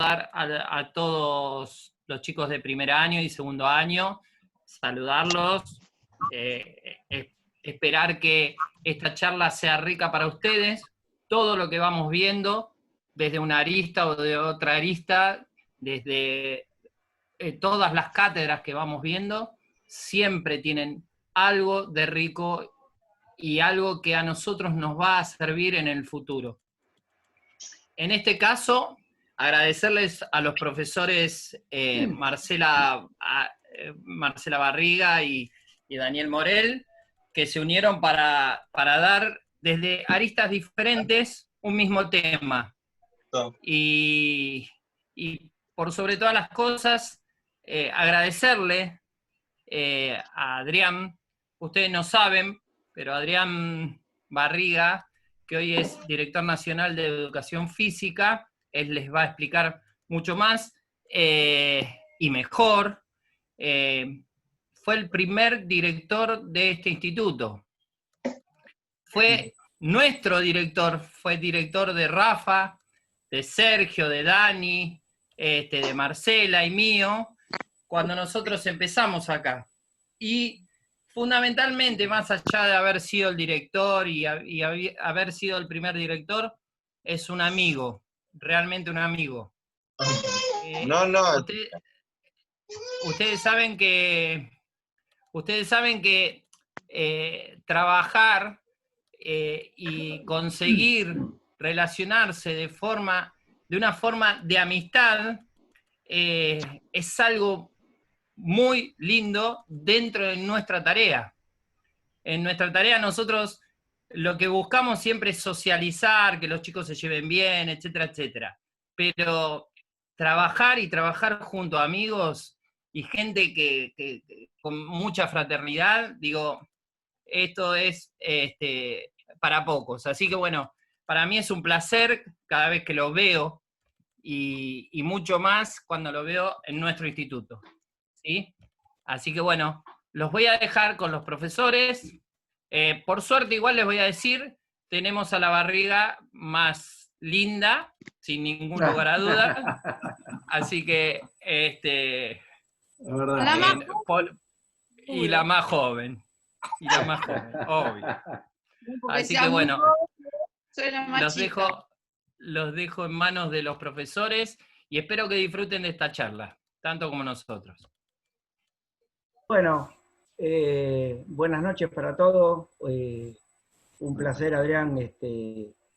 a todos los chicos de primer año y segundo año, saludarlos, esperar que esta charla sea rica para ustedes, todo lo que vamos viendo desde una arista o de otra arista, desde todas las cátedras que vamos viendo, siempre tienen algo de rico y algo que a nosotros nos va a servir en el futuro. En este caso, agradecerles a los profesores Marcela Barriga y Daniel Morel, que se unieron para dar desde aristas diferentes un mismo tema. Y por sobre todas las cosas, agradecerle a Adrián. Ustedes no saben, pero Adrián Barriga, que hoy es director nacional de Educación Física, él les va a explicar mucho más y mejor. Fue el primer director de este instituto. Fue nuestro director, fue director de Rafa, de Sergio, de Dani, de Marcela y mío, cuando nosotros empezamos acá. Y fundamentalmente, más allá de haber sido el director y haber sido el primer director, es un amigo, realmente un amigo. Ustedes saben que trabajar y conseguir relacionarse de una forma de amistad es algo muy lindo dentro de nuestra tarea. En nuestra tarea nosotros lo que buscamos siempre es socializar, que los chicos se lleven bien, etcétera, etcétera. Pero trabajar junto a amigos y gente que con mucha fraternidad, digo, esto es para pocos. Así que bueno, para mí es un placer cada vez que lo veo y mucho más cuando lo veo en nuestro instituto. ¿Sí? Así que bueno, los voy a dejar con los profesores. Por suerte, igual les voy a decir, tenemos a la Barriga más linda, sin ningún lugar a duda. Así que, y la más joven. Y la más joven, obvio. Así que bueno, los dejo en manos de los profesores y espero que disfruten de esta charla, tanto como nosotros. Bueno, buenas noches para todos. Un placer, Adrián,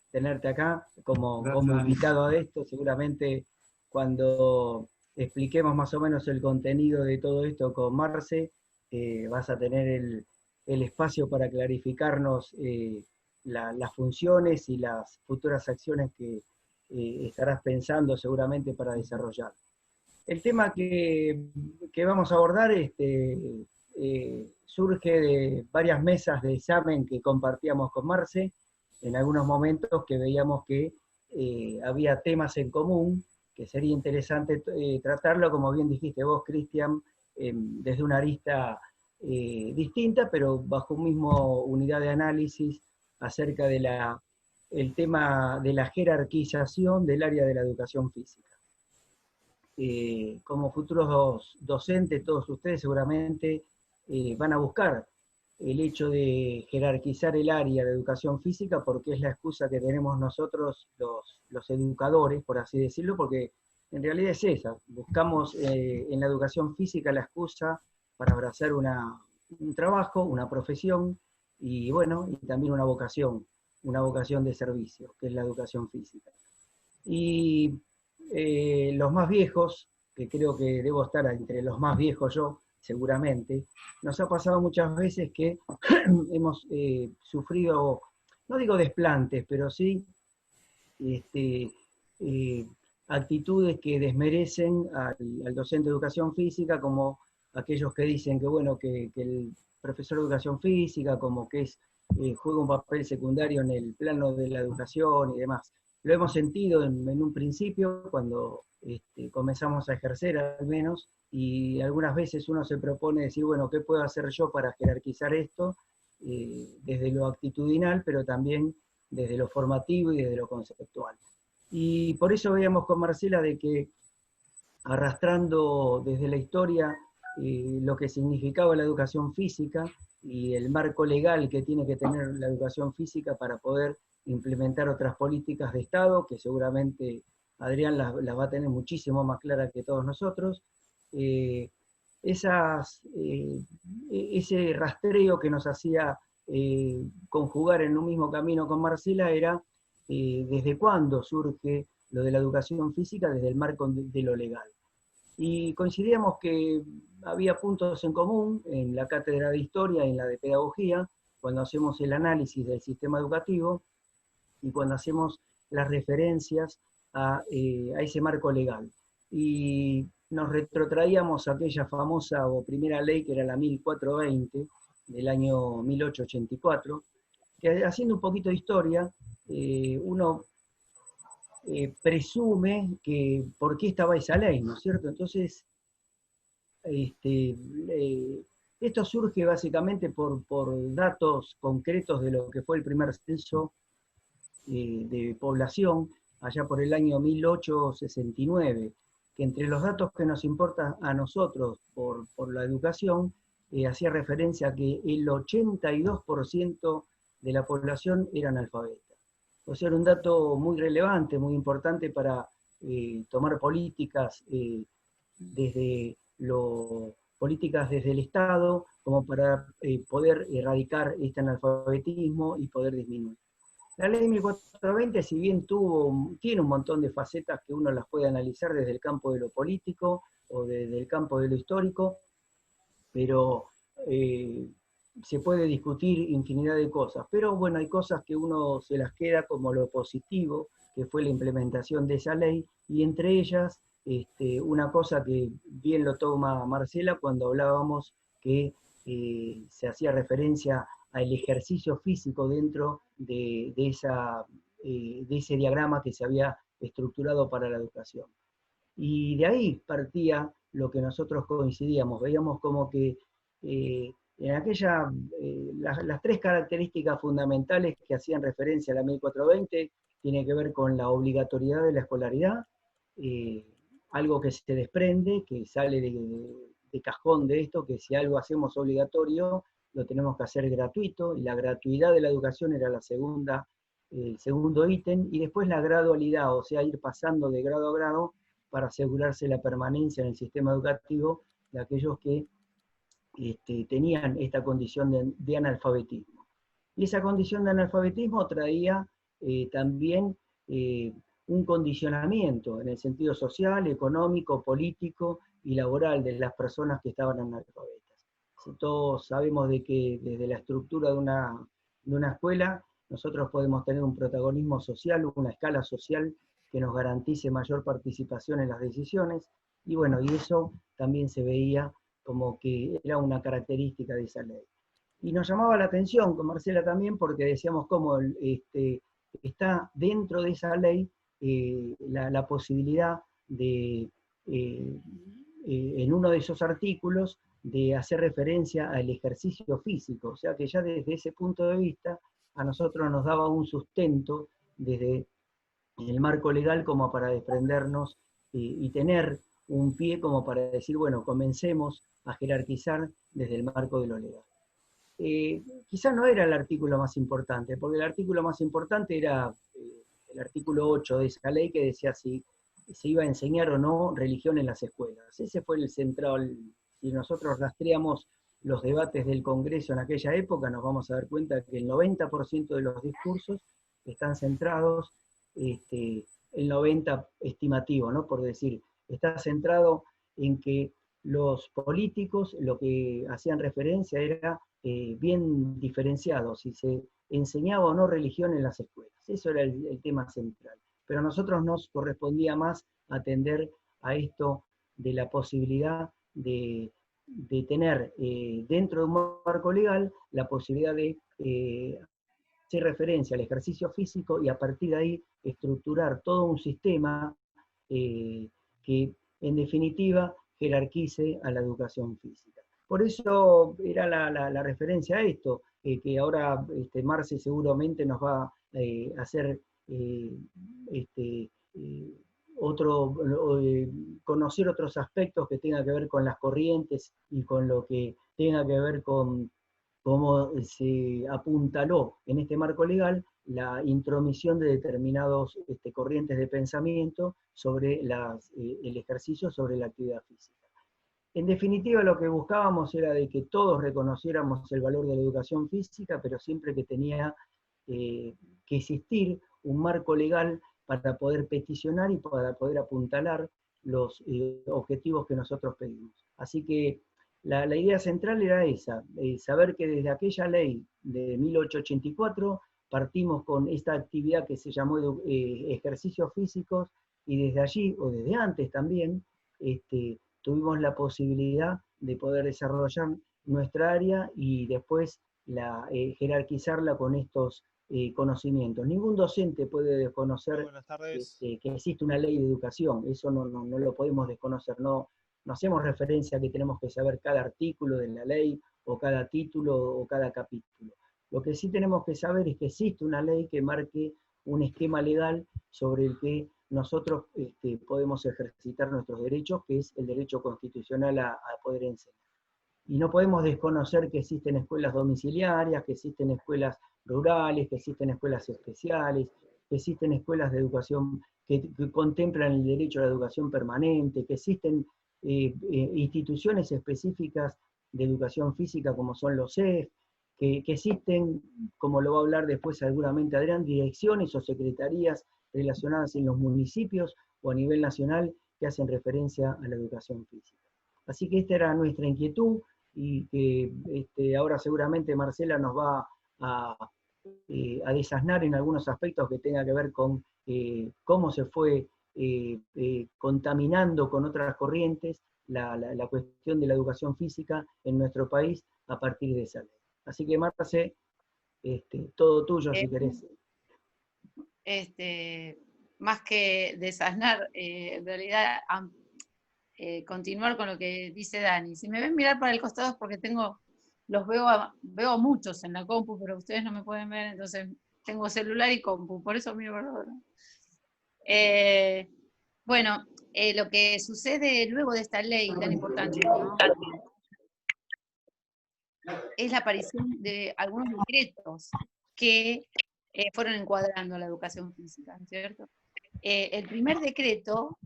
tenerte acá como invitado a esto. Seguramente cuando expliquemos más o menos el contenido de todo esto con Marce, vas a tener el espacio para clarificarnos las funciones y las futuras acciones que estarás pensando seguramente para desarrollar. El tema que vamos a abordar surge de varias mesas de examen que compartíamos con Marce, en algunos momentos que veíamos que había temas en común, que sería interesante tratarlo, como bien dijiste vos, Cristian, desde una arista distinta, pero bajo un mismo unidad de análisis acerca de el tema de la jerarquización del área de la educación física. Como futuros docentes, todos ustedes seguramente van a buscar el hecho de jerarquizar el área de educación física porque es la excusa que tenemos nosotros los educadores, por así decirlo, porque en realidad es esa. Buscamos en la educación física la excusa para abrazar un trabajo, una profesión y bueno, y también una vocación de servicio, que es la educación física. Y los más viejos, que creo que debo estar entre los más viejos yo, seguramente, nos ha pasado muchas veces que hemos sufrido, no digo desplantes, pero sí actitudes que desmerecen al docente de educación física, como aquellos que dicen que, bueno, que el profesor de educación física como que juega un papel secundario en el plano de la educación y demás. Lo hemos sentido en un principio, cuando comenzamos a ejercer al menos, y algunas veces uno se propone decir, bueno, ¿qué puedo hacer yo para jerarquizar esto? Desde lo actitudinal, pero también desde lo formativo y desde lo conceptual. Y por eso veíamos con Marcela de que, arrastrando desde la historia lo que significaba la educación física y el marco legal que tiene que tener la educación física para poder implementar otras políticas de Estado, que seguramente Adrián las va a tener muchísimo más claras que todos nosotros, eh, ese rastreo que nos hacía conjugar en un mismo camino con Marcela era desde cuándo surge lo de la educación física desde el marco de lo legal. Y coincidíamos que había puntos en común en la cátedra de historia y en la de pedagogía, cuando hacemos el análisis del sistema educativo y cuando hacemos las referencias a ese marco legal. Y nos retrotraíamos a aquella famosa o primera ley que era la 1420 del año 1884, que haciendo un poquito de historia, uno presume que por qué estaba esa ley, ¿no es cierto? Entonces, esto surge básicamente por datos concretos de lo que fue el primer censo de población, allá por el año 1869, que entre los datos que nos importan a nosotros por la educación, hacía referencia a que el 82% de la población era analfabeta. O sea, era un dato muy relevante, muy importante para tomar políticas políticas desde el Estado, como para poder erradicar este analfabetismo y poder disminuir. La ley 1420, si bien tiene un montón de facetas que uno las puede analizar desde el campo de lo político o desde el campo de lo histórico, pero se puede discutir infinidad de cosas. Pero bueno, hay cosas que uno se las queda como lo positivo, que fue la implementación de esa ley, y entre ellas, una cosa que bien lo toma Marcela cuando hablábamos que se hacía referencia al ejercicio físico dentro de ese diagrama que se había estructurado para la educación. Y de ahí partía lo que nosotros coincidíamos, veíamos como que en las tres características fundamentales que hacían referencia a la 1420 tiene que ver con la obligatoriedad de la escolaridad, algo que se desprende, que sale de cajón de esto, que si algo hacemos obligatorio, lo tenemos que hacer gratuito, y la gratuidad de la educación era el segundo ítem, y después la gradualidad, o sea, ir pasando de grado a grado para asegurarse la permanencia en el sistema educativo de aquellos que tenían esta condición de analfabetismo. Y esa condición de analfabetismo traía también un condicionamiento en el sentido social, económico, político y laboral de las personas que estaban analfabetas. Todos sabemos de que desde la estructura de una escuela nosotros podemos tener un protagonismo social, una escala social que nos garantice mayor participación en las decisiones, y bueno, y eso también se veía como que era una característica de esa ley. Y nos llamaba la atención con Marcela también porque decíamos cómo está dentro de esa ley la posibilidad de, en uno de esos artículos, de hacer referencia al ejercicio físico, o sea que ya desde ese punto de vista a nosotros nos daba un sustento desde el marco legal como para desprendernos y tener un pie como para decir, bueno, comencemos a jerarquizar desde el marco de lo legal. Quizá no era el artículo más importante, porque el artículo más importante era el artículo 8 de esa ley que decía si se iba a enseñar o no religión en las escuelas. Ese fue el central. Si nosotros rastreamos los debates del Congreso en aquella época, nos vamos a dar cuenta que el 90% de los discursos están centrados, el 90 estimativo, ¿no? Por decir, está centrado en que los políticos lo que hacían referencia era bien diferenciado, si se enseñaba o no religión en las escuelas. Eso era el tema central. Pero a nosotros nos correspondía más atender a esto de la posibilidad de tener dentro de un marco legal la posibilidad de hacer referencia al ejercicio físico y a partir de ahí estructurar todo un sistema que en definitiva jerarquice a la educación física. Por eso era la referencia a esto, que ahora Marce seguramente nos va a hacer conocer otros aspectos que tengan que ver con las corrientes y con lo que tenga que ver con cómo se apuntaló en este marco legal la intromisión de determinados corrientes de pensamiento sobre el ejercicio, sobre la actividad física. En definitiva, lo que buscábamos era de que todos reconociéramos el valor de la educación física, pero siempre que tenía que existir un marco legal para poder peticionar y para poder apuntalar los objetivos que nosotros pedimos. Así que la idea central era esa, saber que desde aquella ley de 1884 partimos con esta actividad que se llamó ejercicios físicos, y desde allí, o desde antes también, tuvimos la posibilidad de poder desarrollar nuestra área y después jerarquizarla con estos conocimientos. Ningún docente puede desconocer que existe una ley de educación, eso no lo podemos desconocer, no hacemos referencia a que tenemos que saber cada artículo de la ley, o cada título, o cada capítulo. Lo que sí tenemos que saber es que existe una ley que marque un esquema legal sobre el que nosotros podemos ejercitar nuestros derechos, que es el derecho constitucional a poder enseñar. Y no podemos desconocer que existen escuelas domiciliarias, que existen escuelas rurales, que existen escuelas especiales, que existen escuelas de educación que contemplan el derecho a la educación permanente, que existen instituciones específicas de educación física como son los CEF, que existen, como lo va a hablar después seguramente Adrián, direcciones o secretarías relacionadas en los municipios o a nivel nacional que hacen referencia a la educación física. Así que esta era nuestra inquietud, y que ahora seguramente Marcela nos va a desasnar en algunos aspectos que tenga que ver con cómo se fue contaminando con otras corrientes la cuestión de la educación física en nuestro país a partir de esa ley. Así que Marce, todo tuyo si querés. Más que desasnar, en realidad continuar con lo que dice Dani. Si me ven mirar para el costado es porque veo a muchos en la compu, pero ustedes no me pueden ver, entonces tengo celular y compu, por eso miro para ahora. Bueno, lo que sucede luego de esta ley tan importante, ¿no?, es la aparición de algunos decretos que fueron encuadrando la educación física, ¿cierto? El primer decreto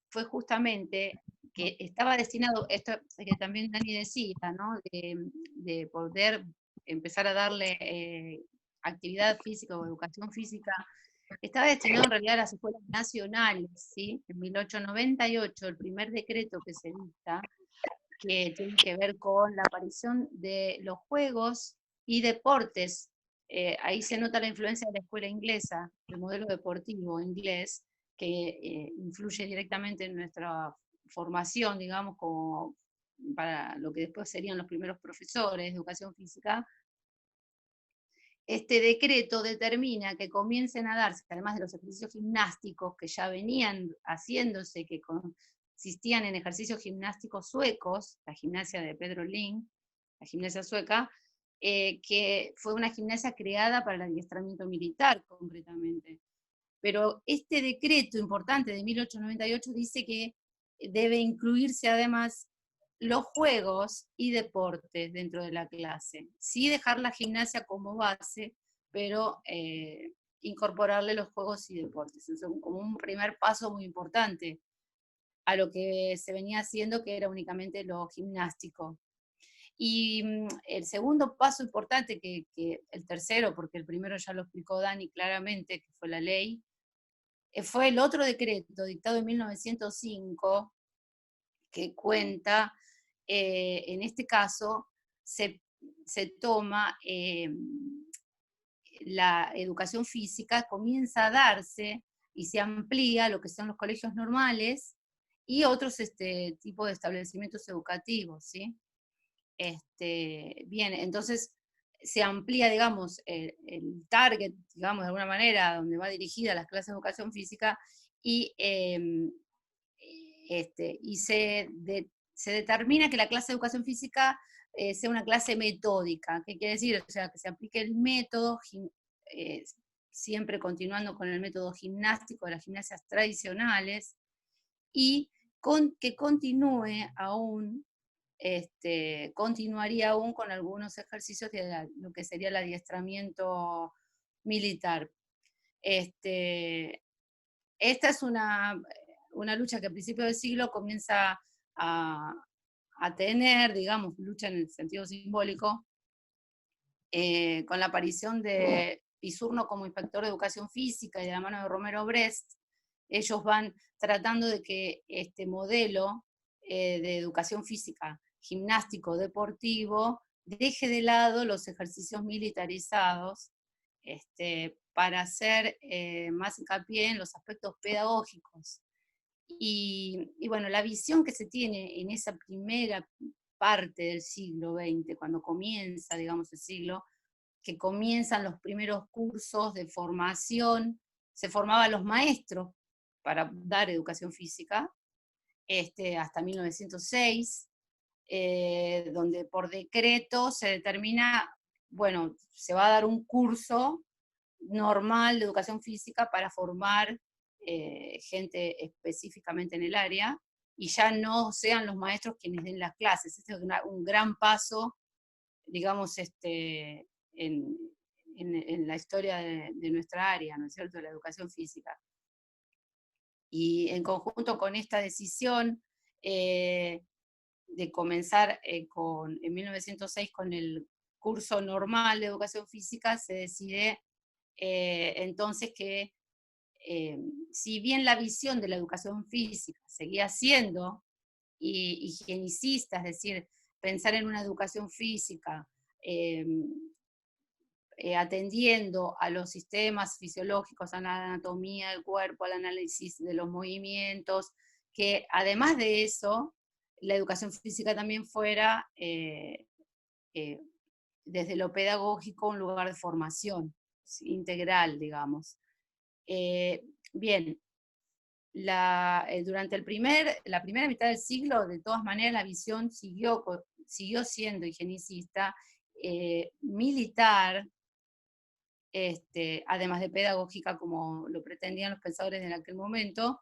fue justamente que estaba destinado, esto que también Dani decía, ¿no?, de poder empezar a darle actividad física o educación física, estaba destinado en realidad a las escuelas nacionales, ¿sí? En 1898, el primer decreto que se dicta, que tiene que ver con la aparición de los juegos y deportes. Ahí se nota la influencia de la escuela inglesa, el modelo deportivo inglés, que influye directamente en nuestra formación, digamos, como para lo que después serían los primeros profesores de educación física. Este decreto determina que comiencen a darse, además de los ejercicios gimnásticos que ya venían haciéndose, que consistían en ejercicios gimnásticos suecos, la gimnasia de Pedro Ling, la gimnasia sueca, que fue una gimnasia creada para el adiestramiento militar, concretamente. Pero este decreto importante de 1898 dice que debe incluirse además los juegos y deportes dentro de la clase. Sí dejar la gimnasia como base, pero incorporarle los juegos y deportes. Es como un primer paso muy importante a lo que se venía haciendo, que era únicamente lo gimnástico. Y el segundo paso importante, que el tercero, porque el primero ya lo explicó Dani claramente, que fue la ley, fue el otro decreto dictado en 1905, que cuenta, en este caso, se toma la educación física, comienza a darse y se amplía lo que son los colegios normales y otros tipos de establecimientos educativos, ¿sí? Bien, entonces se amplía, digamos, el target, digamos, de alguna manera, donde va dirigida las clases de educación física, y se determina que la clase de educación física sea una clase metódica. ¿Qué quiere decir? O sea, que se aplique el método siempre continuando con el método gimnástico de las gimnasias tradicionales, y que continúe aún, continuaría aún con algunos ejercicios de lo que sería el adiestramiento militar. Esta es una lucha que a principios del siglo comienza a tener, digamos, lucha en el sentido simbólico, con la aparición de Pisurno como inspector de educación física y de la mano de Romero Brest. Ellos van tratando de que este modelo de educación física, gimnástico, deportivo, deje de lado los ejercicios militarizados, para hacer más hincapié en los aspectos pedagógicos. Y bueno, la visión que se tiene en esa primera parte del siglo XX, cuando comienza, digamos, el siglo, que comienzan los primeros cursos de formación, se formaban los maestros para dar educación física, hasta 1906, donde por decreto se determina, bueno, se va a dar un curso normal de educación física para formar gente específicamente en el área, y ya no sean los maestros quienes den las clases. Este es un gran paso, digamos, en la historia de nuestra área, ¿no es cierto?, de la educación física. Y en conjunto con esta decisión de comenzar en 1906 con el curso normal de educación física, se decide entonces que si bien la visión de la educación física seguía siendo higienicista, es decir, pensar en una educación física atendiendo a los sistemas fisiológicos, a la anatomía del cuerpo, al análisis de los movimientos, que además de eso, la educación física también fuera, desde lo pedagógico, un lugar de formación integral, digamos. Bien, durante la primera mitad del siglo, de todas maneras, la visión siguió siendo higienicista, militar, además de pedagógica, como lo pretendían los pensadores en aquel momento,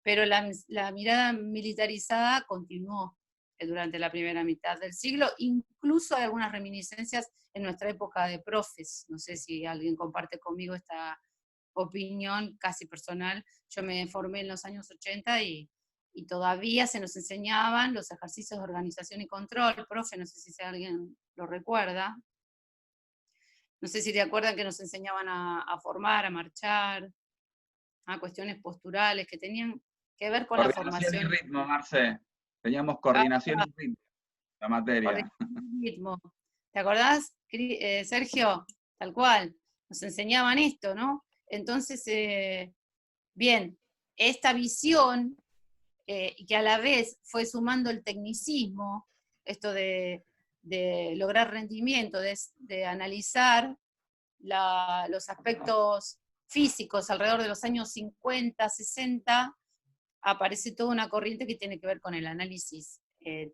pero la mirada militarizada continuó durante la primera mitad del siglo. Incluso hay algunas reminiscencias en nuestra época de profes. No sé si alguien comparte conmigo esta opinión casi personal. Yo me formé en los años 80 y todavía se nos enseñaban los ejercicios de organización y control. Profe, no sé si alguien lo recuerda. No sé si te acuerdan que nos enseñaban a formar, a marchar, a cuestiones posturales que tenían que ver con la formación. Coordinación y ritmo, Marce. Teníamos coordinación y ritmo, la materia. Ritmo. ¿Te acordás, Sergio? Tal cual. Nos enseñaban esto, ¿no? Entonces, bien, esta visión, que a la vez fue sumando el tecnicismo, esto de lograr rendimiento, de analizar los aspectos físicos alrededor de los años 50, 60, aparece toda una corriente que tiene que ver con el análisis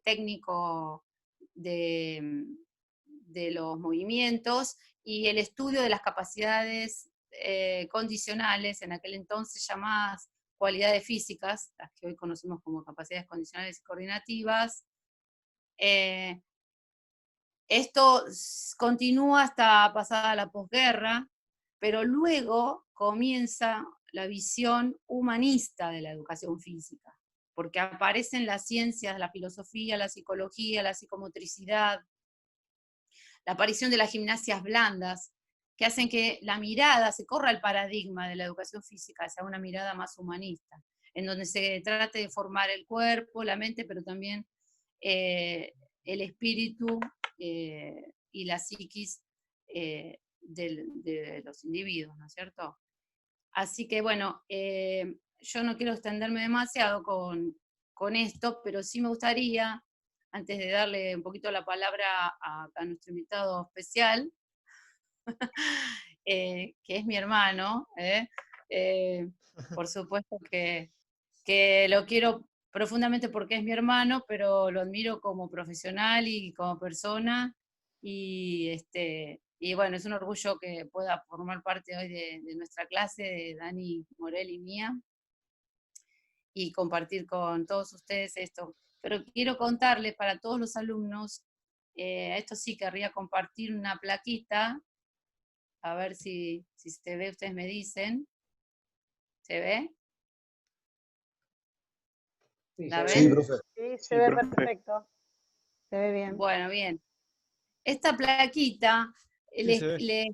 técnico de los movimientos y el estudio de las capacidades condicionales, en aquel entonces llamadas cualidades físicas, las que hoy conocemos como capacidades condicionales y coordinativas. Esto continúa hasta pasada la posguerra, pero luego comienza la visión humanista de la educación física, porque aparecen las ciencias, la filosofía, la psicología, la psicomotricidad, la aparición de las gimnasias blandas, que hacen que la mirada se corra el paradigma de la educación física hacia una mirada más humanista, en donde se trate de formar el cuerpo, la mente, pero también el espíritu y la psiquis de los individuos, ¿no es cierto? Así que bueno, yo no quiero extenderme demasiado con esto, pero sí me gustaría, antes de darle un poquito la palabra a nuestro invitado especial, que es mi hermano, por supuesto que lo quiero profundamente porque es mi hermano, pero lo admiro como profesional y como persona, y Y bueno, es un orgullo que pueda formar parte hoy de nuestra clase, de Dani Morel y mía, y compartir con todos ustedes esto. Pero quiero contarles para todos los alumnos, esto sí querría compartir una plaquita, a ver si se ve, ustedes me dicen. ¿Se ve? ¿La ven? Sí, profe. Sí, se ve perfecto. Se ve bien. Bueno, bien. Esta plaquita, Sí, les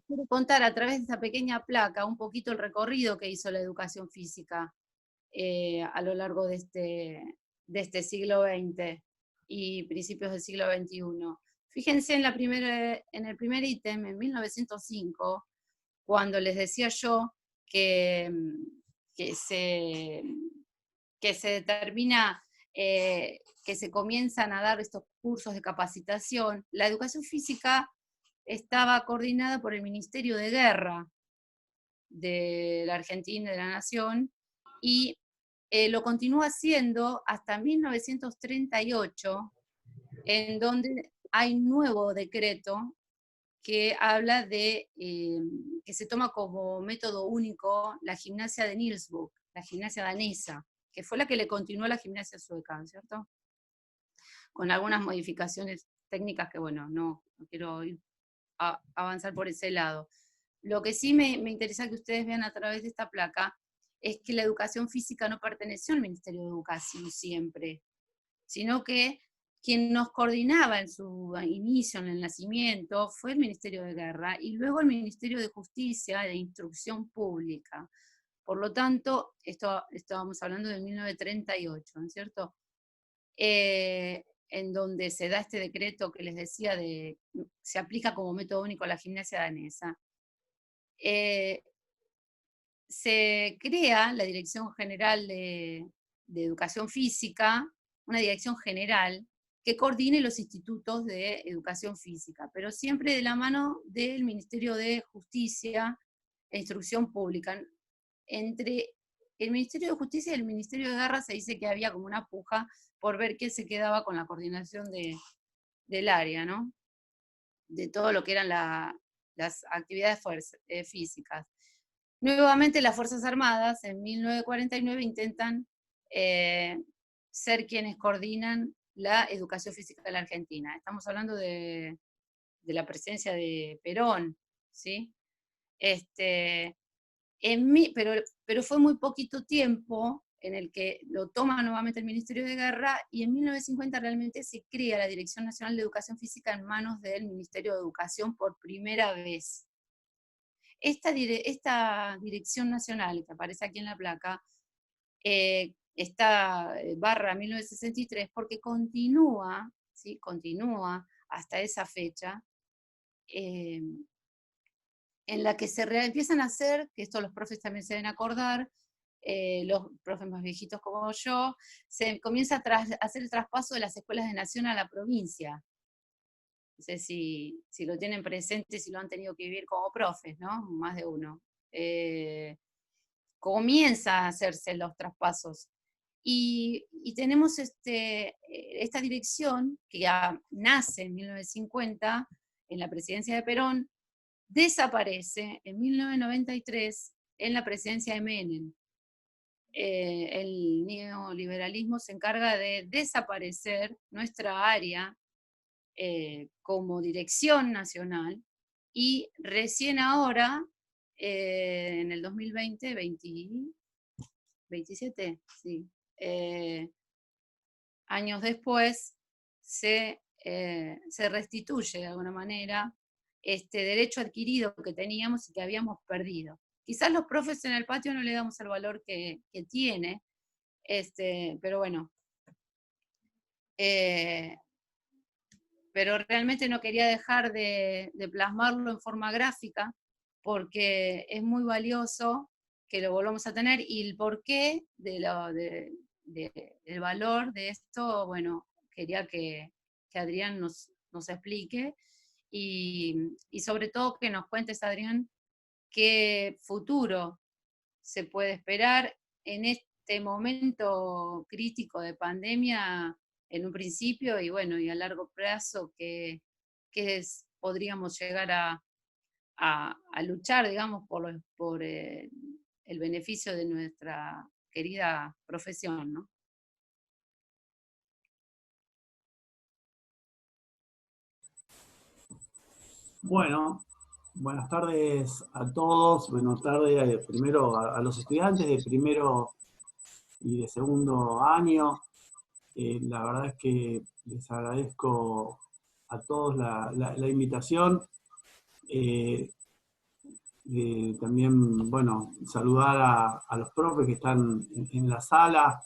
quiero contar a través de esta pequeña placa un poquito el recorrido que hizo la educación física a lo largo de este siglo XX y principios del siglo XXI. Fíjense en el primer ítem, en 1905, cuando les decía yo que se determina, que se comienzan a dar estos cursos de capacitación, la educación física estaba coordinada por el Ministerio de Guerra de la Argentina, de la Nación, y lo continúa haciendo hasta 1938, en donde hay un nuevo decreto que habla de que se toma como método único la gimnasia de Nielsburg, la gimnasia danesa, que fue la que le continuó a la gimnasia sueca, ¿cierto? Con algunas modificaciones técnicas que, bueno, no quiero avanzar por ese lado. Lo que sí me interesa que ustedes vean a través de esta placa es que la educación física no perteneció al Ministerio de Educación siempre, sino que quien nos coordinaba en su inicio, en el nacimiento, fue el Ministerio de Guerra y luego el Ministerio de Justicia e Instrucción Pública. Por lo tanto, esto estábamos hablando de 1938, ¿no es cierto? En donde se da este decreto que les decía, se aplica como método único a la gimnasia danesa. Se crea la Dirección General de Educación Física, una dirección general que coordine los institutos de educación física, pero siempre de la mano del Ministerio de Justicia e Instrucción Pública. Entre el Ministerio de Justicia y el Ministerio de Guerra se dice que había como una puja por ver qué se quedaba con la coordinación del área, ¿no? De todo lo que eran las actividades físicas. Nuevamente las Fuerzas Armadas en 1949 intentan ser quienes coordinan la educación física de la Argentina. Estamos hablando de la presidencia de Perón, ¿sí? Pero fue muy poquito tiempo en el que lo toma nuevamente el Ministerio de Guerra, y en 1950 realmente se crea la Dirección Nacional de Educación Física en manos del Ministerio de Educación por primera vez. Esta Dirección Nacional, que aparece aquí en la placa, está barra 1963, porque continúa, ¿sí? Continúa hasta esa fecha, en la que se empiezan a hacer, que esto los profes también se deben acordar, los profes más viejitos como yo, se comienza a hacer el traspaso de las escuelas de nación a la provincia. No sé si lo tienen presente, si lo han tenido que vivir como profes, ¿no? Más de uno. Comienza a hacerse los traspasos. Y tenemos esta dirección que ya nace en 1950, en la presidencia de Perón, desaparece en 1993 en la presidencia de Menem. El neoliberalismo se encarga de desaparecer nuestra área como dirección nacional, y recién ahora, en el 2020, 27, sí, años después, se restituye de alguna manera este derecho adquirido que teníamos y que habíamos perdido. Quizás los profes en el patio no le damos el valor que tiene, pero bueno. Pero realmente no quería dejar de plasmarlo en forma gráfica, porque es muy valioso que lo volvamos a tener, y el porqué del valor de esto, bueno, quería que Adrián nos explique, y sobre todo que nos cuentes, Adrián, qué futuro se puede esperar en este momento crítico de pandemia en un principio, y bueno, y a largo plazo, que podríamos llegar a a luchar, digamos, por el beneficio de nuestra querida profesión, ¿no? Bueno, buenas tardes a todos. Buenas tardes primero a los estudiantes de primero y de segundo año. La verdad es que les agradezco a todos la invitación. También, bueno, saludar a los profes que están en la sala.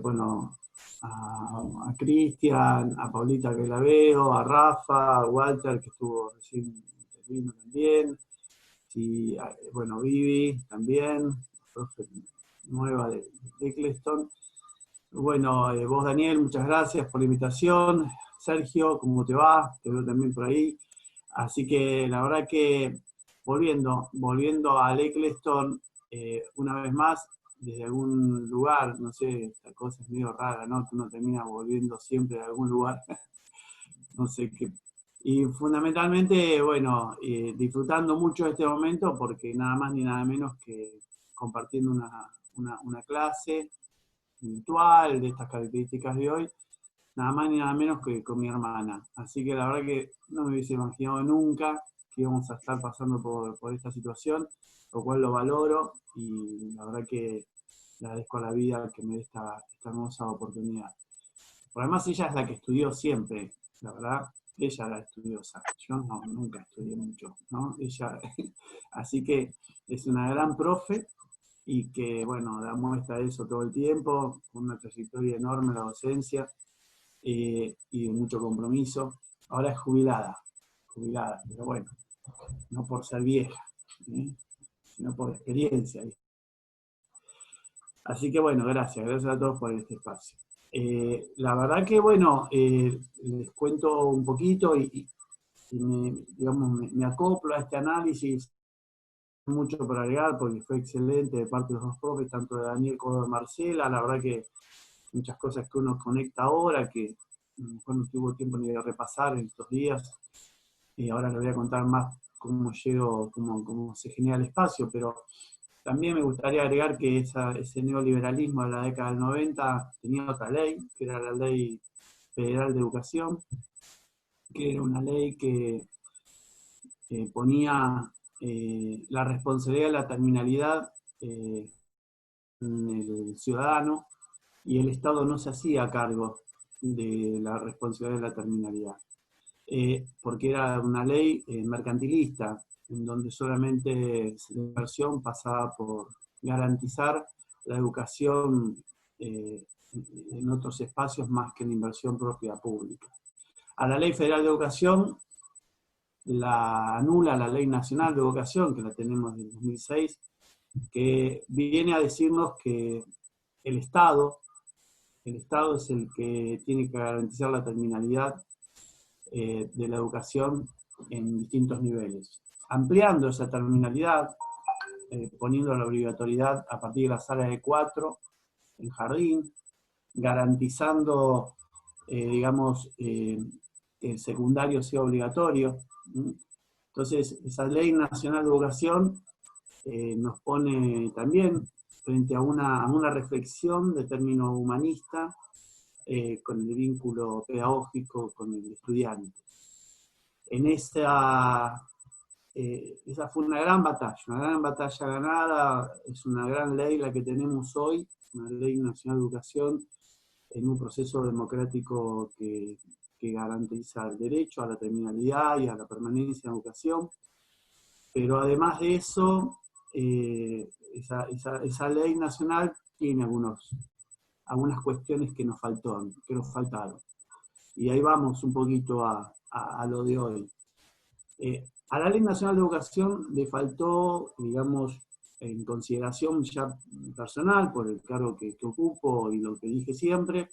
Bueno, a Cristian, a Paulita que la veo, a Rafa, a Walter que estuvo recién vino también, y bueno, Vivi también, profe nueva de Eccleston. Bueno, vos Daniel, muchas gracias por la invitación. Sergio, ¿cómo te va? Te veo también por ahí. Así que la verdad que volviendo al Eccleston, una vez más, desde algún lugar, no sé, esta cosa es medio rara, ¿no? Que uno termina volviendo siempre de algún lugar, no sé qué. Y fundamentalmente, bueno, disfrutando mucho de este momento, porque nada más ni nada menos que compartiendo una clase virtual de estas características de hoy, nada más ni nada menos que con mi hermana. Así que la verdad que no me hubiese imaginado nunca que íbamos a estar pasando por esta situación, lo cual lo valoro y la verdad que le agradezco a la vida que me dé esta hermosa oportunidad. Por además ella es la que estudió siempre, la verdad, ella era estudiosa, yo nunca estudié mucho, ¿no? Ella, así que es una gran profe y que, bueno, da muestra de eso todo el tiempo, con una trayectoria enorme en la docencia y de mucho compromiso. Ahora es jubilada, pero bueno, no por ser vieja, sino por experiencia. Así que bueno, gracias a todos por este espacio. La verdad que, bueno, les cuento un poquito y me acoplo a este análisis. Mucho por agregar porque fue excelente de parte de los dos profes, tanto de Daniel como de Marcela. La verdad que muchas cosas que uno conecta ahora, que mejor no tuvo tiempo ni de repasar en estos días, y ahora les voy a contar más cómo llego, cómo se genera el espacio, pero también me gustaría agregar que ese neoliberalismo de la década del 90 tenía otra ley, que era la Ley Federal de Educación, que era una ley que ponía la responsabilidad de la terminalidad en el ciudadano, y el Estado no se hacía cargo de la responsabilidad de la terminalidad, porque era una ley mercantilista, en donde solamente la inversión pasaba por garantizar la educación en otros espacios más que la inversión propia pública. A la Ley Federal de Educación la anula la Ley Nacional de Educación, que la tenemos en 2006, que viene a decirnos que el Estado es el que tiene que garantizar la terminalidad de la educación en distintos niveles. Ampliando esa terminalidad, poniendo la obligatoriedad a partir de las salas de 4 en jardín, garantizando, digamos, el secundario sea obligatorio. Entonces, esa Ley Nacional de Educación nos pone también frente a una reflexión de término humanista con el vínculo pedagógico con el estudiante. En esa fue una gran batalla ganada, es una gran ley la que tenemos hoy, una Ley Nacional de Educación en un proceso democrático que garantiza el derecho a la terminalidad y a la permanencia en educación, pero además de eso, esa ley nacional tiene algunas cuestiones que nos faltaron. Y ahí vamos un poquito a lo de hoy. A la Ley Nacional de Educación le faltó, digamos, en consideración ya personal, por el cargo que ocupo y lo que dije siempre,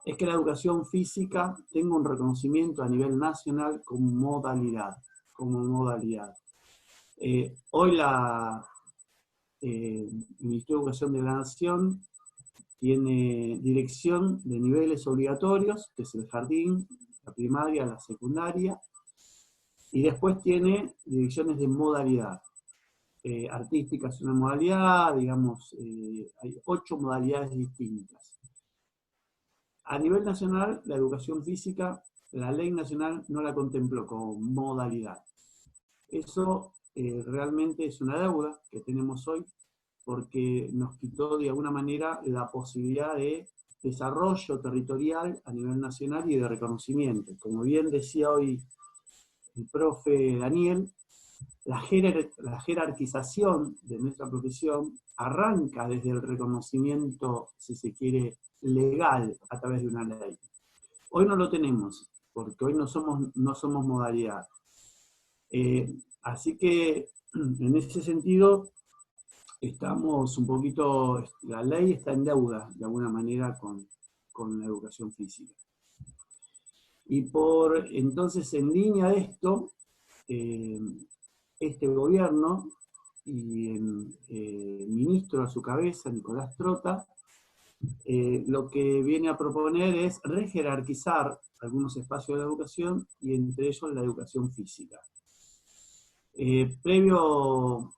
es que la educación física tenga un reconocimiento a nivel nacional como modalidad. Hoy el Ministerio de Educación de la Nación tiene dirección de niveles obligatorios, que es el jardín, la primaria, la secundaria, Y después tiene divisiones de modalidad. Artística es una modalidad, digamos, hay 8 modalidades distintas. A nivel nacional, la educación física, la ley nacional no la contempló como modalidad. Eso realmente es una deuda que tenemos hoy, porque nos quitó de alguna manera la posibilidad de desarrollo territorial a nivel nacional y de reconocimiento. Como bien decía hoy el profe Daniel, la jerarquización de nuestra profesión arranca desde el reconocimiento, si se quiere, legal a través de una ley. Hoy no lo tenemos, porque hoy no somos modalidad. Así que, en ese sentido, estamos un poquito, la ley está en deuda, de alguna manera, con la educación física. Y entonces, en línea de esto, este gobierno y el ministro a su cabeza, Nicolás Trota, lo que viene a proponer es rejerarquizar algunos espacios de la educación y entre ellos la educación física. Previo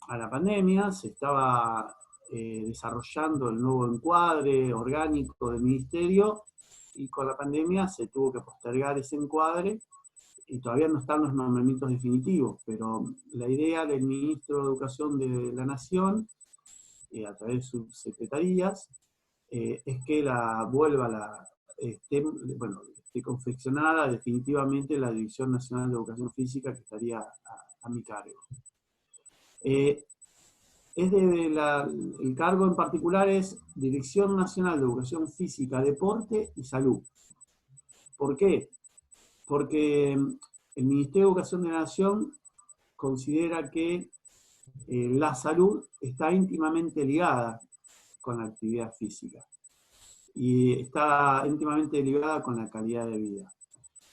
a la pandemia se estaba desarrollando el nuevo encuadre orgánico del ministerio y con la pandemia se tuvo que postergar ese encuadre y todavía no están los nombramientos definitivos, pero la idea del ministro de Educación de la Nación, a través de sus secretarías, es que esté confeccionada definitivamente la Dirección Nacional de Educación Física, que estaría a mi cargo. El cargo en particular es Dirección Nacional de Educación Física, Deporte y Salud. ¿Por qué? Porque el Ministerio de Educación de la Nación considera que la salud está íntimamente ligada con la actividad física y está íntimamente ligada con la calidad de vida.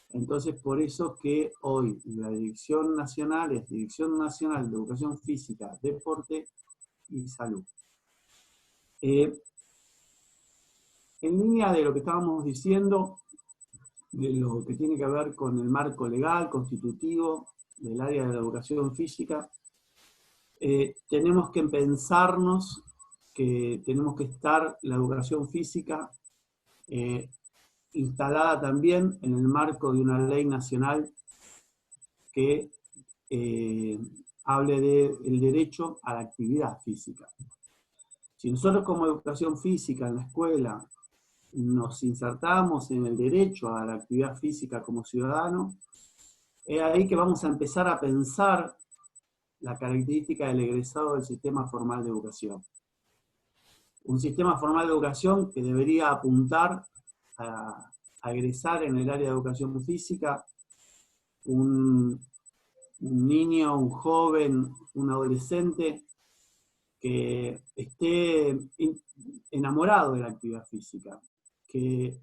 Entonces, por eso que hoy la Dirección Nacional es Dirección Nacional de Educación Física, Deporte y Salud. En línea de lo que estábamos diciendo, de lo que tiene que ver con el marco legal, constitutivo, del área de la educación física, tenemos que pensarnos que tenemos que estar la educación física instalada también en el marco de una ley nacional que hable del derecho a la actividad física. Si nosotros como educación física en la escuela nos insertamos en el derecho a la actividad física como ciudadanos, es ahí que vamos a empezar a pensar la característica del egresado del sistema formal de educación. Un sistema formal de educación que debería apuntar a egresar en el área de educación física un niño, un joven, un adolescente que esté enamorado de la actividad física, que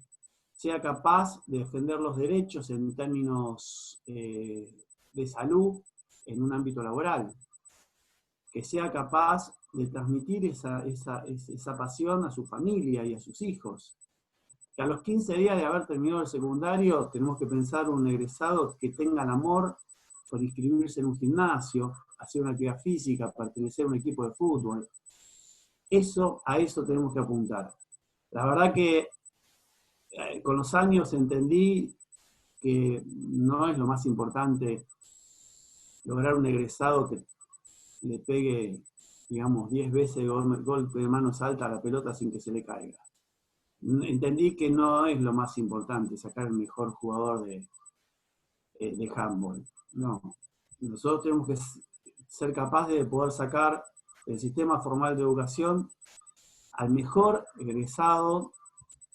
sea capaz de defender los derechos en términos de salud en un ámbito laboral, que sea capaz de transmitir esa pasión a su familia y a sus hijos. Que a los 15 días de haber terminado el secundario tenemos que pensar un egresado que tenga el amor por inscribirse en un gimnasio, hacer una actividad física, pertenecer a un equipo de fútbol. A eso tenemos que apuntar. La verdad que con los años entendí que no es lo más importante lograr un egresado que le pegue, digamos, 10 veces golpe de manos alta a la pelota sin que se le caiga. Entendí que no es lo más importante sacar el mejor jugador de handball. No. Nosotros tenemos que ser capaces de poder sacar del sistema formal de educación al mejor egresado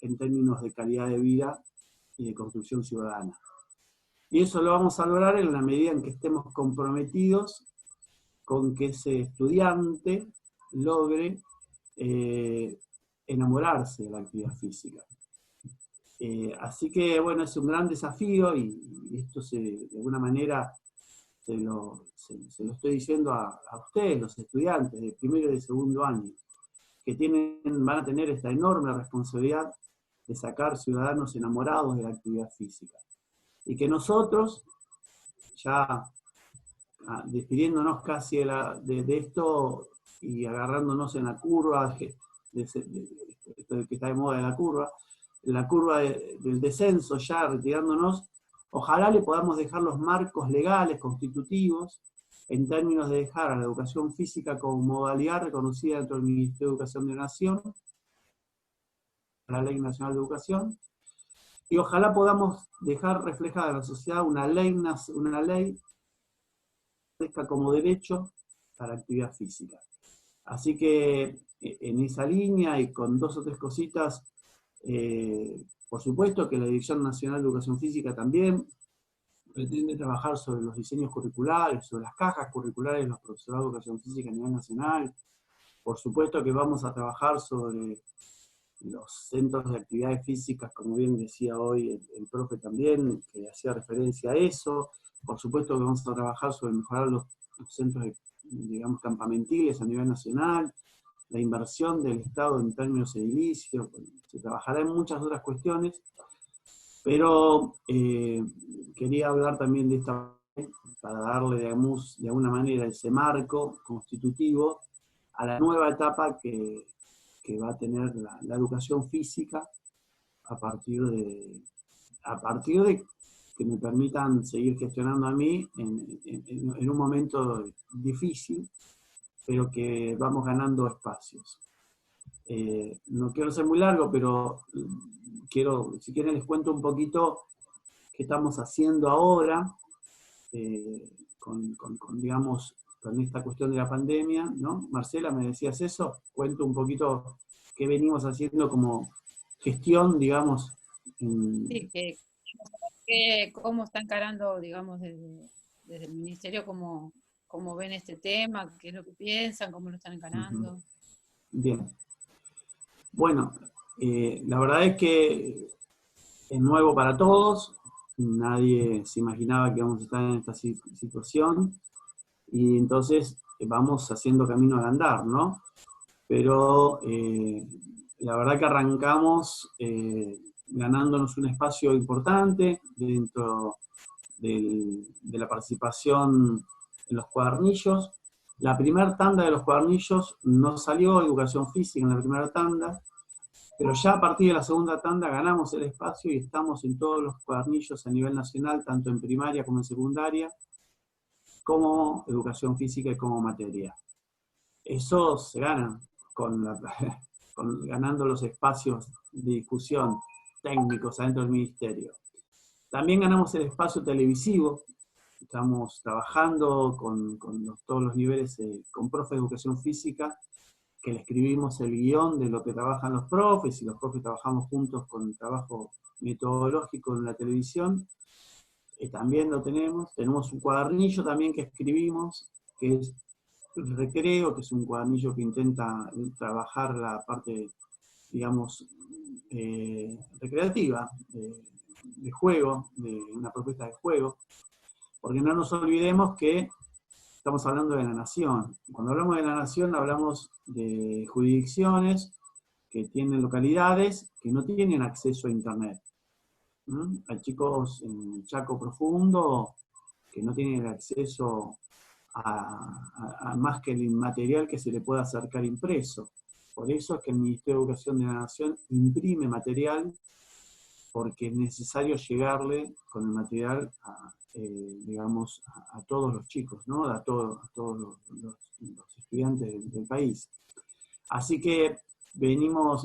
en términos de calidad de vida y de construcción ciudadana. Y eso lo vamos a lograr en la medida en que estemos comprometidos con que ese estudiante logre enamorarse de la actividad física. Así que, bueno, es un gran desafío y esto de alguna manera se lo estoy diciendo a ustedes, los estudiantes de primero y de segundo año, que van a tener esta enorme responsabilidad de sacar ciudadanos enamorados de la actividad física. Y que nosotros, ya despidiéndonos casi de esto y agarrándonos en la curva, que está de moda de la curva del descenso, ya retirándonos, ojalá le podamos dejar los marcos legales, constitutivos, en términos de dejar a la educación física como modalidad reconocida dentro del Ministerio de Educación de la Nación, la Ley Nacional de Educación, y ojalá podamos dejar reflejada en la sociedad una ley como derecho a la actividad física. Así que en esa línea y con 2 o 3 cositas, por supuesto que la Dirección Nacional de Educación Física también pretende trabajar sobre los diseños curriculares, sobre las cajas curriculares de los profesorados de educación física a nivel nacional. Por supuesto que vamos a trabajar sobre los centros de actividades físicas, como bien decía hoy el profe también, que hacía referencia a eso. Por supuesto que vamos a trabajar sobre mejorar los centros, digamos, campamentiles a nivel nacional, la inversión del Estado en términos edilicios, se trabajará en muchas otras cuestiones, pero quería hablar también de esta, para darle, digamos, de alguna manera ese marco constitutivo a la nueva etapa que va a tener la educación física a partir de que me permitan seguir gestionando a mí en un momento difícil, pero que vamos ganando espacios. No quiero ser muy largo, pero si quieren les cuento un poquito qué estamos haciendo ahora digamos, con esta cuestión de la pandemia, ¿no? Marcela, ¿me decías eso? Cuento un poquito qué venimos haciendo como gestión, digamos. Sí, cómo está encarando, digamos, desde el Ministerio, cómo ven este tema, qué es lo que piensan, cómo lo están encarando. Bien. Bueno, la verdad es que es nuevo para todos, nadie se imaginaba que íbamos a estar en esta situación, y entonces vamos haciendo camino al andar, ¿no? Pero la verdad que arrancamos ganándonos un espacio importante dentro de la participación en los cuadernillos. La primera tanda de los cuadernillos no salió educación física en la primera tanda, pero ya a partir de la segunda tanda ganamos el espacio y estamos en todos los cuadernillos a nivel nacional, tanto en primaria como en secundaria, como educación física y como materia. Eso se gana ganando los espacios de discusión técnicos adentro del ministerio. También ganamos el espacio televisivo. Estamos trabajando con todos los niveles, con profes de educación física, que le escribimos el guión de lo que trabajan los profes, y los profes trabajamos juntos con el trabajo metodológico en la televisión. También lo tenemos. Tenemos un cuadernillo también que escribimos, que es el recreo, que es un cuadernillo que intenta trabajar la parte, digamos, recreativa, de juego, de una propuesta de juego, porque no nos olvidemos que estamos hablando de la nación. Cuando hablamos de la nación hablamos de jurisdicciones que tienen localidades que no tienen acceso a internet. Hay chicos en Chaco Profundo que no tienen acceso a más que el material que se le pueda acercar impreso. Por eso es que el Ministerio de Educación de la Nación imprime material, porque es necesario llegarle con el material digamos, a todos los chicos, ¿no? a todos los estudiantes del país. Así que venimos